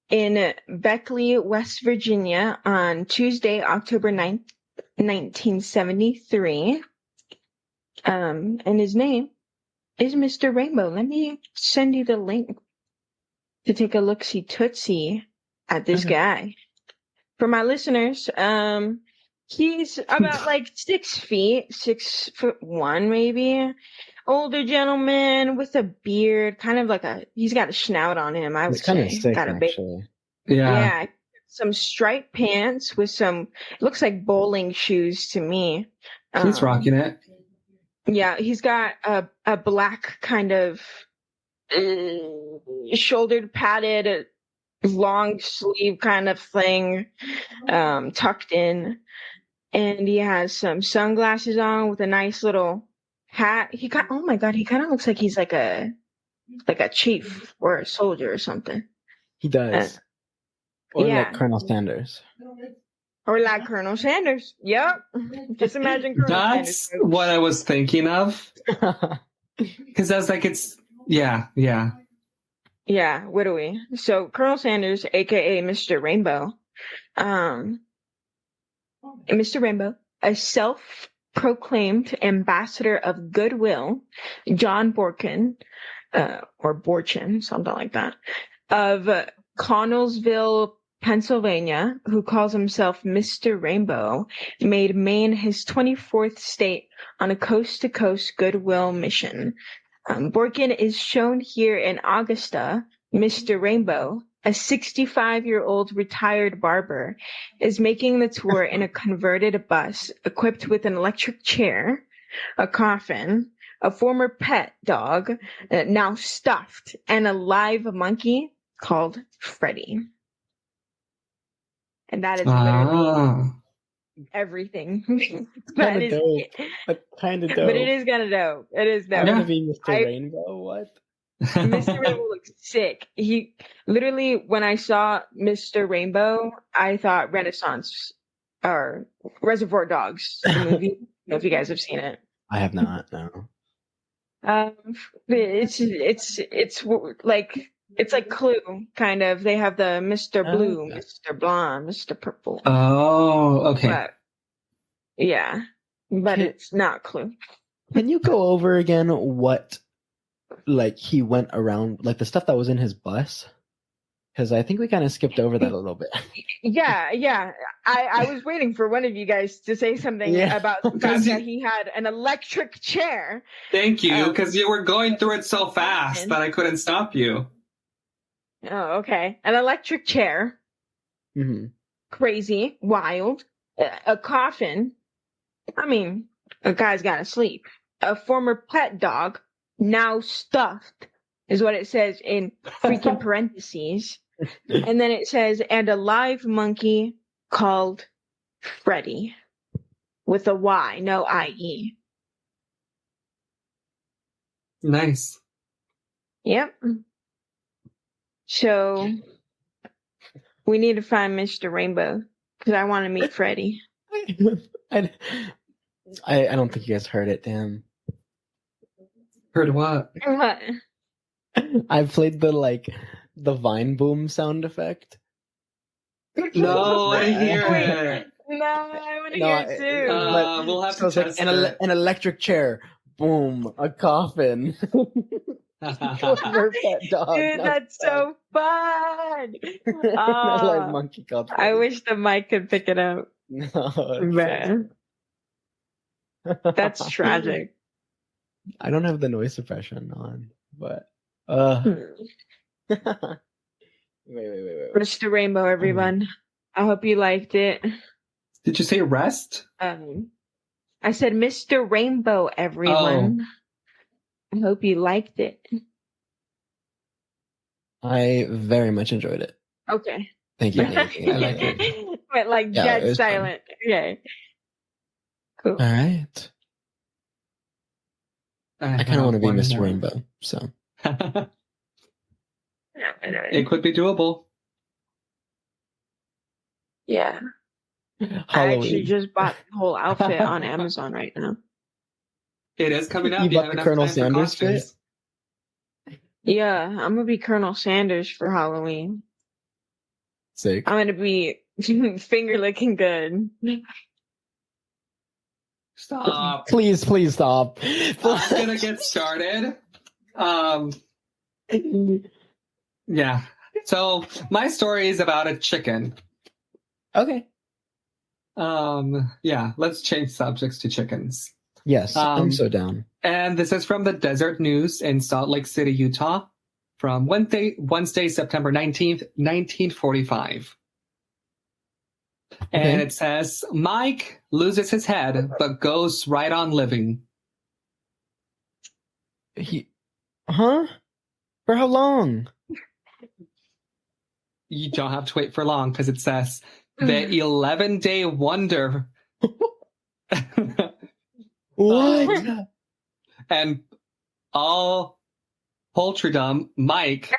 in Beckley, West Virginia on Tuesday, October 9th, 1973. And his name is Mr. Rainbow. Let me send you the link to take a look-see tootsie at this guy. For my listeners, he's about like 6 feet, 6'1" maybe. Older gentleman with a beard, kind of like he's got a snout on him, I would say. Kind of sick, got a actually. Yeah. Some striped pants with some, it looks like bowling shoes to me. He's rocking it. Yeah, he's got a black kind of shouldered padded long sleeve kind of thing tucked in. And he has some sunglasses on with a nice little hat. Oh my god, he kind of looks like he's like a chief or a soldier or something. He does. Or yeah. like Colonel Sanders. Or like Colonel Sanders. Yep. Just imagine Colonel That's Sanders. what I was thinking of. Because I was like, yeah. Yeah, what do we? So Colonel Sanders, aka Mr. Rainbow, Mr. Rainbow, a self-proclaimed ambassador of goodwill, John Borkin, or Borchin, something like that, of Connellsville, Pennsylvania, who calls himself Mr. Rainbow, made Maine his 24th state on a coast-to-coast goodwill mission. Borkin is shown here in Augusta. Mr. Rainbow, a 65-year-old retired barber, is making the tour in a converted bus equipped with an electric chair, a coffin, a former pet dog, now stuffed, and a live monkey called Freddy. And that is literally everything. Kind of dope. But kind of dope. But it is kind of dope. It is dope. I want to be Mr. Rainbow. What? Mr. Rainbow looks sick. He literally, when I saw Mr. Rainbow, I thought Renaissance or Reservoir Dogs, the movie. I don't know if you guys have seen it. I have not. No. It's like Clue, kind of. They have the Mr. Blue, okay. Mr. Blonde, Mr. Purple. Oh, okay. But, yeah, but it's not Clue. Can you go over again what, like, he went around, like, the stuff that was in his bus? Because I think we kind of skipped over that a little bit. Yeah. I was waiting for one of you guys to say something about the fact that he had an electric chair. Thank you, because you were going through it so fast that I couldn't stop you. Oh, okay. An electric chair. Mm-hmm. Crazy, wild. A coffin. I mean, a guy's got to sleep. A former pet dog, now stuffed, is what it says in freaking parentheses. And then it says, and a live monkey called Freddy. With a Y, no I-E. Nice. Yep. So, we need to find Mr. Rainbow, because I want to meet Freddy. I don't think you guys heard it, damn. Heard what? What? I played the Vine Boom sound effect. No, I hear it. No, I want to hear it too. We'll have to test it. An electric chair. Boom. A coffin. Dude, that's so fun. Like monkey called Freddy. I wish the mic could pick it up. No, man. That's tragic. I don't have the noise suppression on, but wait. Mr. Rainbow, everyone. I hope you liked it. Did you say rest? I said Mr. Rainbow, everyone. I hope you liked it. I very much enjoyed it. Okay. Thank you. I like it. Went like dead silent. Fun. Okay. Cool. All right. I kind of want to be Mr. Rainbow, so. It could be doable. Yeah. Halloween. I actually just bought the whole outfit on Amazon right now. It is coming up. You bought the Colonel Sanders fit? Yeah, I'm gonna be Colonel Sanders for Halloween. Sick. I'm gonna be finger licking good. Stop. Please stop. I'm gonna get started. Yeah. So my story is about a chicken. Okay. Yeah, let's change subjects to chickens. Yes, I'm so down. And this is from the Desert News in Salt Lake City, Utah, from Wednesday, September 19th, 1945. Okay. And it says, Mike loses his head, but goes right on living. For how long? You don't have to wait for long, because it says, the 11-day wonder. What? and all poultrydom, Mike,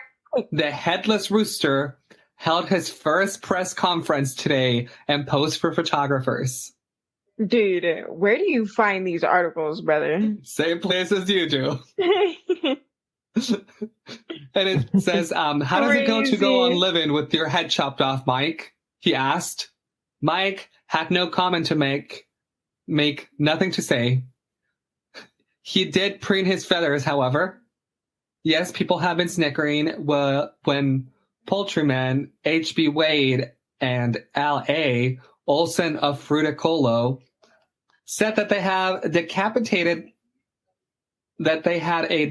the headless rooster, held his first press conference today and posed for photographers. Dude, where do you find these articles, brother? Same place as you do. And it says, how does it go to go on living with your head chopped off, Mike? He asked. Mike had no comment to make nothing to say. He did preen his feathers, however. Yes, people have been snickering when Poultryman H.B. Wade and L.A. Olson of Fruticolo said that they had a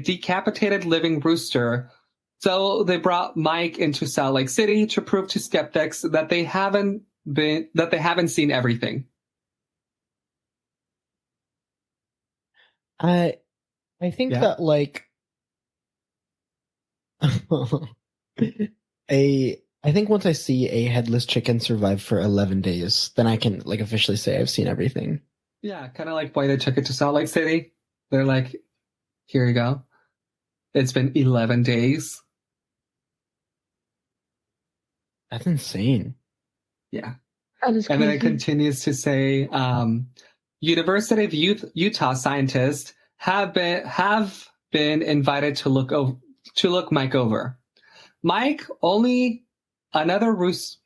decapitated living rooster. So they brought Mike into Salt Lake City to prove to skeptics that they haven't seen everything. I think that like I think once I see a headless chicken survive for 11 days, then I can like officially say I've seen everything. Yeah, kind of like why they took it to Salt Lake City. They're like, here you go. It's been 11 days. That's insane. Yeah. That is crazy. And then it continues to say, University of Utah scientists have been invited to look Mike over. Mike, only another rooster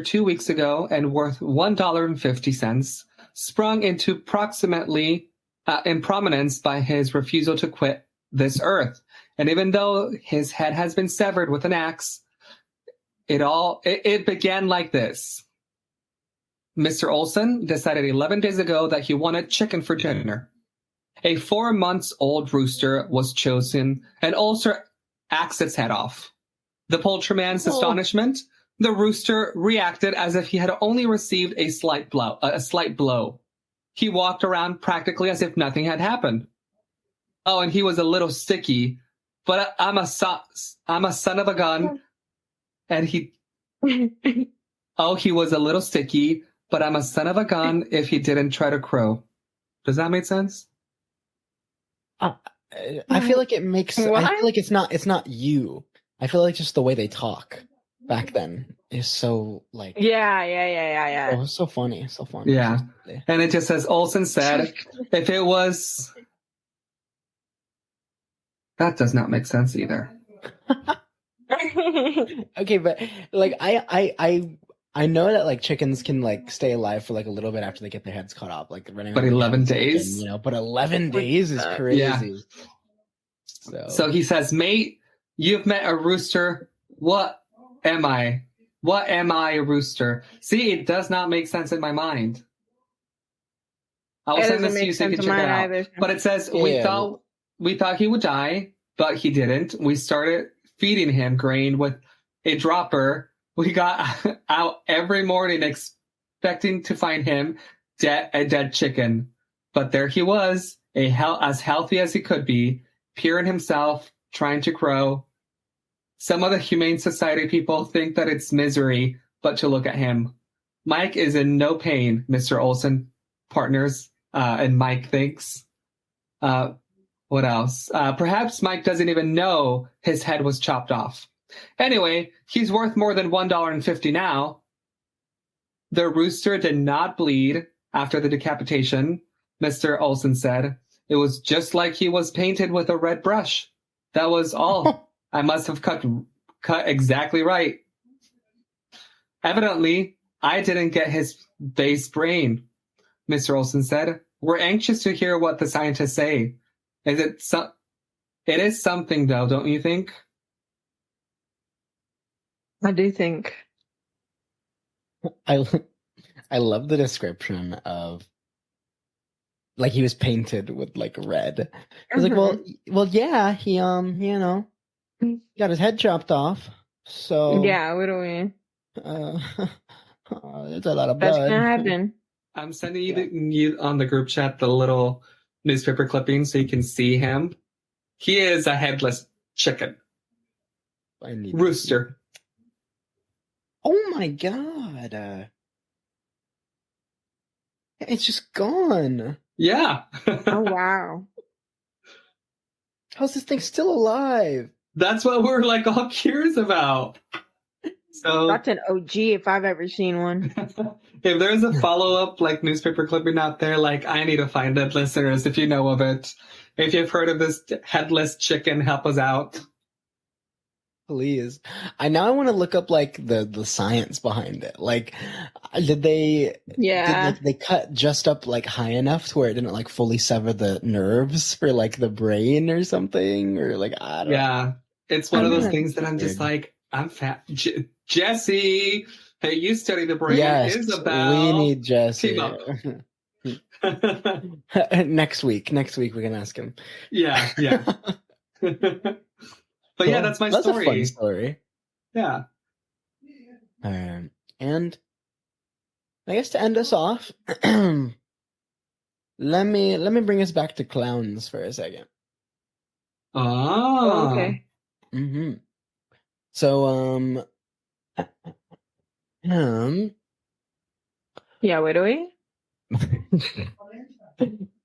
2 weeks ago and worth $1.50, sprung into approximately in prominence by his refusal to quit this earth. And even though his head has been severed with an axe, it began like this. Mr. Olson decided 11 days ago that he wanted chicken for dinner. A 4-month-old rooster was chosen and Olson axed its head off. The poultryman's astonishment, the rooster reacted as if he had only received a slight blow. He walked around practically as if nothing had happened. Oh, and he was a little sticky, but I'm a son of a gun. And he was a little sticky, but I'm a son of a gun if he didn't try to crow. Does that make sense? I feel like it makes. What? I feel like it's not you. I feel like just the way they talk back then is so like. Yeah. Oh, so funny, so funny. Yeah, and it just says Olson said, if it was. That does not make sense either. Okay, but like I know that like chickens can like stay alive for like a little bit after they get their heads cut off, like running. But 11 days, chicken, but 11 days is crazy. Yeah. So he says, mate, you've met a rooster. What am I? What am I, a rooster? See, it does not make sense in my mind. I will send this to you so you can check it out. Either. But it says we thought he would die, but he didn't. We started feeding him grain with a dropper. We got out every morning expecting to find him a dead chicken. But there he was, as healthy as he could be, pure in himself, trying to grow. Some of the Humane Society people think that it's misery, but to look at him. Mike is in no pain, Mr. Olson partners, and Mike thinks. What else? Perhaps Mike doesn't even know his head was chopped off. Anyway, he's worth more than $1.50 now. The rooster did not bleed after the decapitation, Mr. Olson said. It was just like he was painted with a red brush. That was all. I must have cut exactly right. Evidently, I didn't get his base brain, Mr. Olson said. We're anxious to hear what the scientists say. It is something, though, don't you think? I do think. I love the description of like he was painted with like red. I was like, well, yeah, he got his head chopped off. So yeah, what do we? It's a lot of blood. That's gonna happen. I'm sending you on the group chat the little newspaper clipping so you can see him. He is a headless chicken. Rooster. Oh my god. It's just gone. Yeah. Oh, wow. How's this thing still alive? That's what we're like all curious about. So That's an OG if I've ever seen one. if there's a follow-up like newspaper clipping out there, like I need to find it, listeners, if you know of it. If you've heard of this headless chicken, help us out. Please. I want to look up like the science behind it. Like, did they they cut just up like high enough to where it didn't like fully sever the nerves for like the brain or something, or like I don't know. Yeah, it's one of those things that I'm just like, I'm fat. Jesse, hey, you study the brain. Yes, Isabel. we need Jesse. Team up. Next week we can ask him. Yeah. But cool. yeah, that's my that's story. A fun story. Yeah. And I guess to end us off, let me bring us back to clowns for a second. Oh, okay. Mm-hmm. So Yeah, where do we?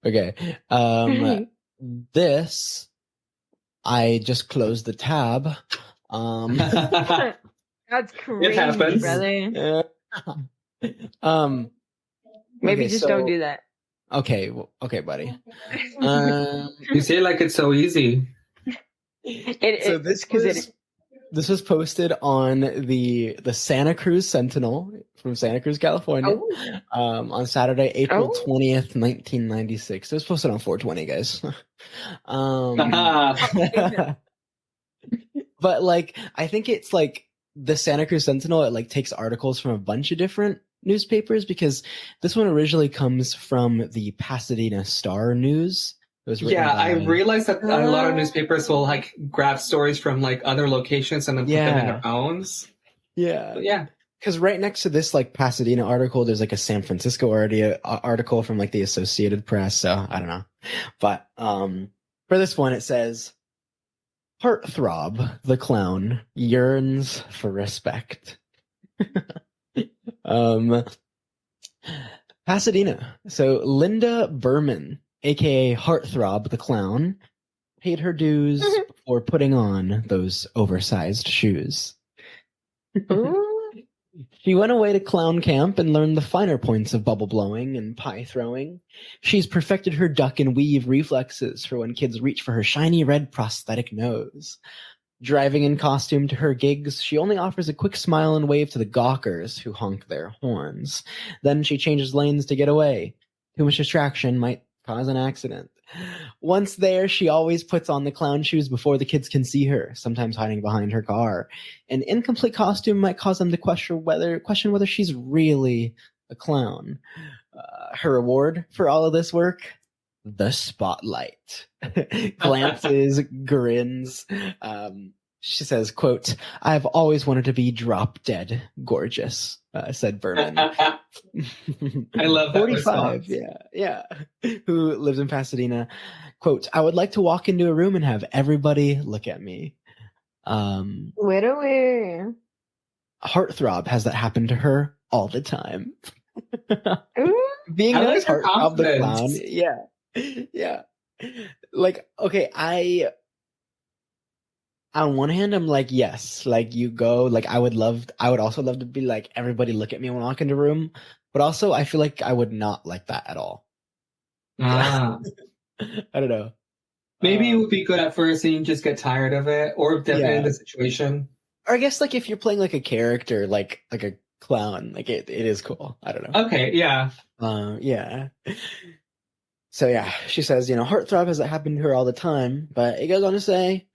Okay. This I just closed the tab. That's crazy, It happens. brother. Maybe okay, just don't do that. Okay, okay, buddy. You say it like it's so easy. This was posted on the Santa Cruz Sentinel from Santa Cruz, California, on Saturday, April 20th, 1996. It was posted on 420, guys. But like, I think it's like the Santa Cruz Sentinel. It like takes articles from a bunch of different newspapers, because this one originally comes from the Pasadena Star News. I realized that a lot of newspapers will like grab stories from like other locations and then put them in their own. Yeah. Because right next to this like Pasadena article, there's like a San Francisco article from like the Associated Press. So I don't know. But for this one, it says, "Heartthrob the clown yearns for respect." Pasadena. So Linda Berman, aka Heartthrob the clown, paid her dues before putting on those oversized shoes. She went away to clown camp and learned the finer points of bubble blowing and pie throwing. She's perfected her duck and weave reflexes for when kids reach for her shiny red prosthetic nose. Driving in costume to her gigs, she only offers a quick smile and wave to the gawkers who honk their horns. Then she changes lanes to get away. Too much distraction might cause an accident. Once there, she always puts on the clown shoes before the kids can see her, sometimes hiding behind her car. An incomplete costume might cause them to question whether she's really a clown. Her reward for all of this work? The spotlight. Glances, grins. She says, quote, "I've always wanted to be drop dead gorgeous," said Berman. I love that 45, response. yeah. Who lives in Pasadena. Quote, "I would like to walk into a room and have everybody look at me." Where? Heartthrob has that happen to her all the time. Being I known like as her Heartthrob the confidence. clown, yeah. Like, okay, on one hand, I'm like, yes, like you go, like I would also love to be like, everybody look at me when I walk into a room, but also I feel like I would not like that at all. I don't know. Maybe it would be good at first and you just get tired of it, or definitely in the situation. Or I guess like if you're playing like a character, like a clown, like it is cool. I don't know. Okay, yeah. Yeah. So yeah, she says, Heartthrob has that happen to her all the time, but it goes on to say,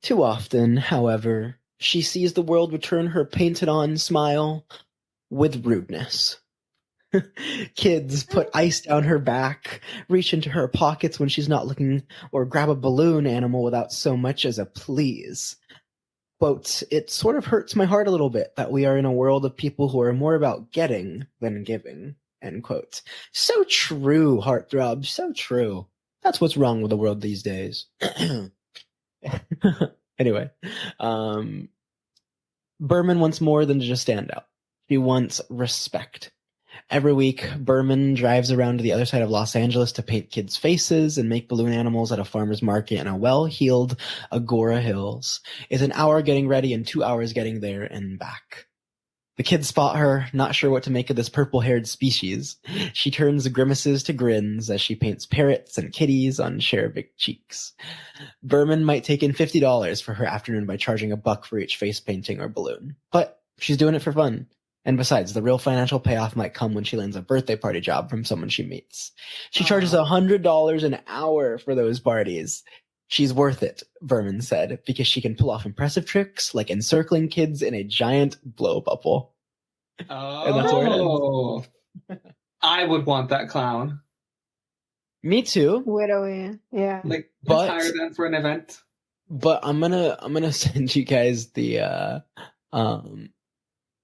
too often, however, she sees the world return her painted-on smile with rudeness. Kids put ice down her back, reach into her pockets when she's not looking, or grab a balloon animal without so much as a please. Quote, "It sort of hurts my heart a little bit that we are in a world of people who are more about getting than giving." End quote. So true, Heartthrob, so true. That's what's wrong with the world these days. Anyway, Berman wants more than to just stand out. She wants respect. Every week, Berman drives around to the other side of Los Angeles to paint kids' faces and make balloon animals at a farmer's market in a well-heeled Agora Hills. It's an hour getting ready and 2 hours getting there and back. The kids spot her, not sure what to make of this purple-haired species. She turns grimaces to grins as she paints parrots and kitties on cherubic cheeks. Berman might take in $50 for her afternoon by charging $1 for each face painting or balloon. But she's doing it for fun. And besides, the real financial payoff might come when she lands a birthday party job from someone she meets. She charges $100 an hour for those parties. She's worth it, Berman said, because she can pull off impressive tricks like encircling kids in a giant blow bubble. And that's where it ends. I would want that clown. Me too. Widowy, yeah. Like, let's hire them for an event. But I'm gonna send you guys the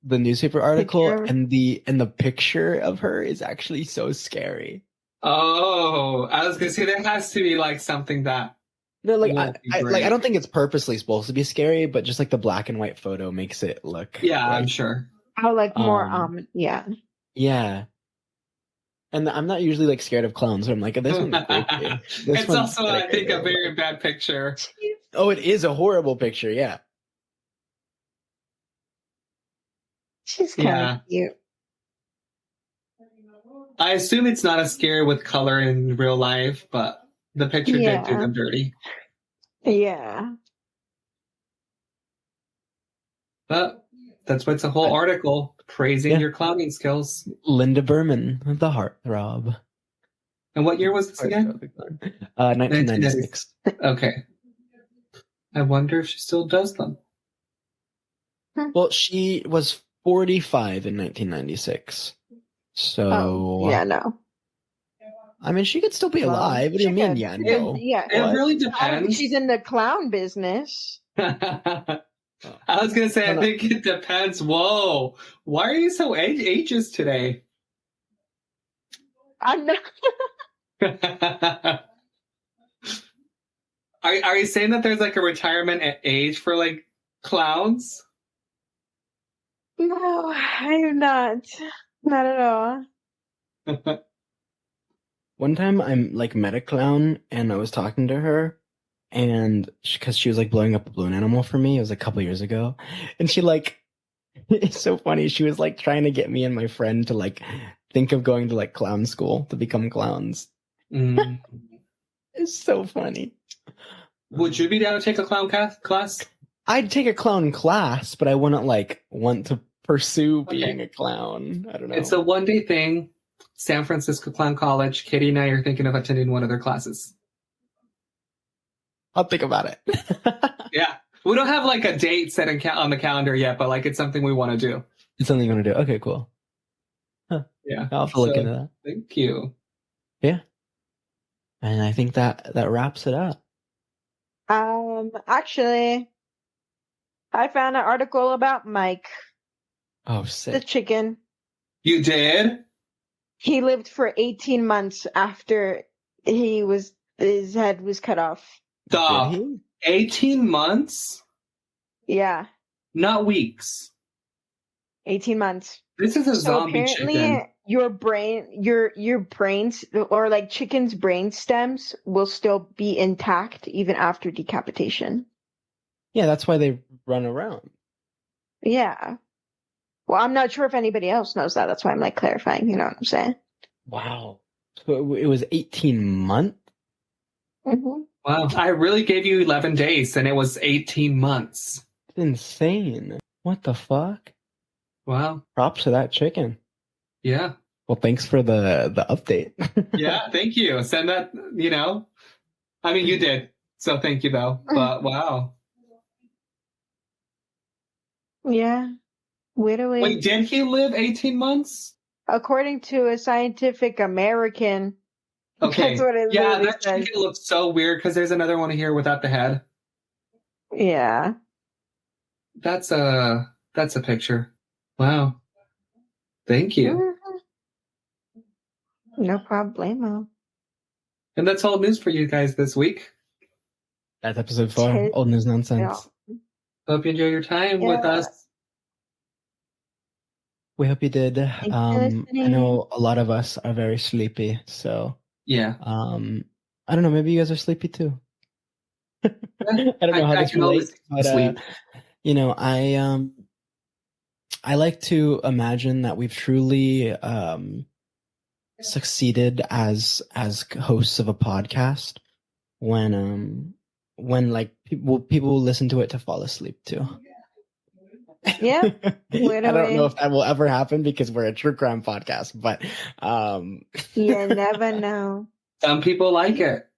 newspaper article and the picture of her is actually so scary. Oh, I was gonna say there has to be like something that. No, like I don't think it's purposely supposed to be scary, but just like the black and white photo makes it look. Yeah, like, I'm sure. Oh, like more yeah. Yeah. And I'm not usually like scared of clowns, so I'm like, this one's creepy. It's also, I think, a very bad picture. Oh, it is a horrible picture, yeah. She's kind of cute. I assume it's not as scary with color in real life, but the picture did do them dirty. Yeah. But that's what's a whole article praising your clowning skills. Linda Berman, the heartthrob. And what year was this again? 1996. Okay. I wonder if she still does them. Well, she was 45 in 1996. So... yeah, no. I mean, she could still be alive. What do you mean, yeah, no? It really depends. She's in the clown business. I was going to say, I think it depends. Whoa. Why are you so ageist today? I'm not. Are you saying that there's like a retirement age for like clowns? No, I'm not. Not at all. One time I'm like met a clown and I was talking to her and because she was like blowing up a balloon animal for me. It was a couple years ago. And she like, it's so funny. She was like trying to get me and my friend to like think of going to like clown school to become clowns. Mm. It's so funny. Would you be down to take a clown class? I'd take a clown class, but I wouldn't like want to pursue being a clown. I don't know. It's a one-day thing. San Francisco Clown College. Katie and I are thinking of attending one of their classes. I'll think about it. Yeah. We don't have like a date set on the calendar yet, but like it's something we want to do. It's something you want to do. Okay, cool. Huh. Yeah. I'll have to look into that. Thank you. Yeah. And I think that wraps it up. Actually, I found an article about Mike. Oh, sick. The chicken. You did? He lived for 18 months after his head was cut off. Stop. 18 months? Yeah. Not weeks. 18 months. This is a zombie chicken. Your brains, or like chicken's brain stems, will still be intact even after decapitation. Yeah, that's why they run around. Yeah. Well, I'm not sure if anybody else knows that. That's why I'm like clarifying. You know what I'm saying? Wow. So it was 18 months? Mm-hmm. Wow. I really gave you 11 days and it was 18 months. It's insane. What the fuck? Wow. Props to that chicken. Yeah. Well, thanks for the update. Yeah, thank you. Send that, I mean, you did. So thank you, though. But wow. Yeah. Widowy. Wait, did he live 18 months? According to a Scientific American. Okay. That's what it yeah, really that says. chicken looks so weird because there's another one here without the head. Yeah. That's a picture. Wow. Thank you. No problemo. And that's all news for you guys this week. That's episode 4. Old News Nonsense. Hope you enjoy your time with us. We hope you did. Thanks for I listening. know a lot of us are very sleepy, so Yeah. I don't know. Maybe you guys are sleepy too. I don't know how I this can always relates, but sleep. you know, I like to imagine that we've truly succeeded as hosts of a podcast when like people listen to it to fall asleep too. Yeah. I don't know if that will ever happen because we're a true crime podcast, but you never know. Some people like it.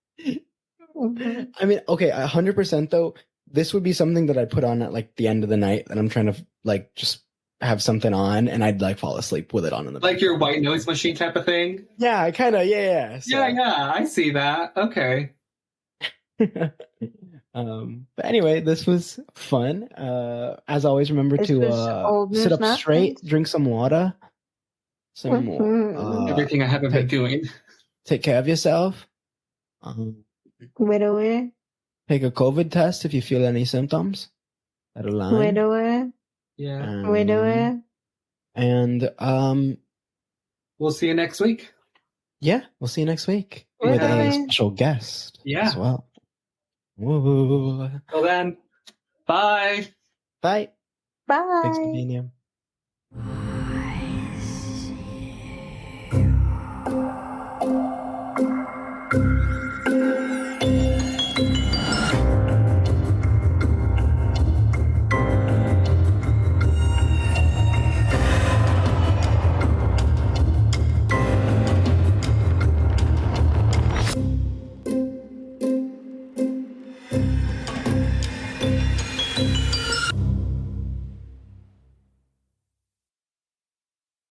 Mhm. I mean, okay, 100% though, this would be something that I put on at like the end of the night and I'm trying to like just have something on and I'd like fall asleep with it on in the Like your background. white noise machine type of thing? Yeah, kind of, yeah. So. Yeah, I see that. Okay. But anyway, this was fun. As always, remember to sit up straight, drink some water, Everything I haven't been doing. Take care of yourself. Widower. Take a COVID test if you feel any symptoms. Widower. Yeah. Widower. And we'll see you next week. Yeah, we'll see you next week with a special guest as well. Woo. Till then, bye. Bye. Bye. Thanks for being here.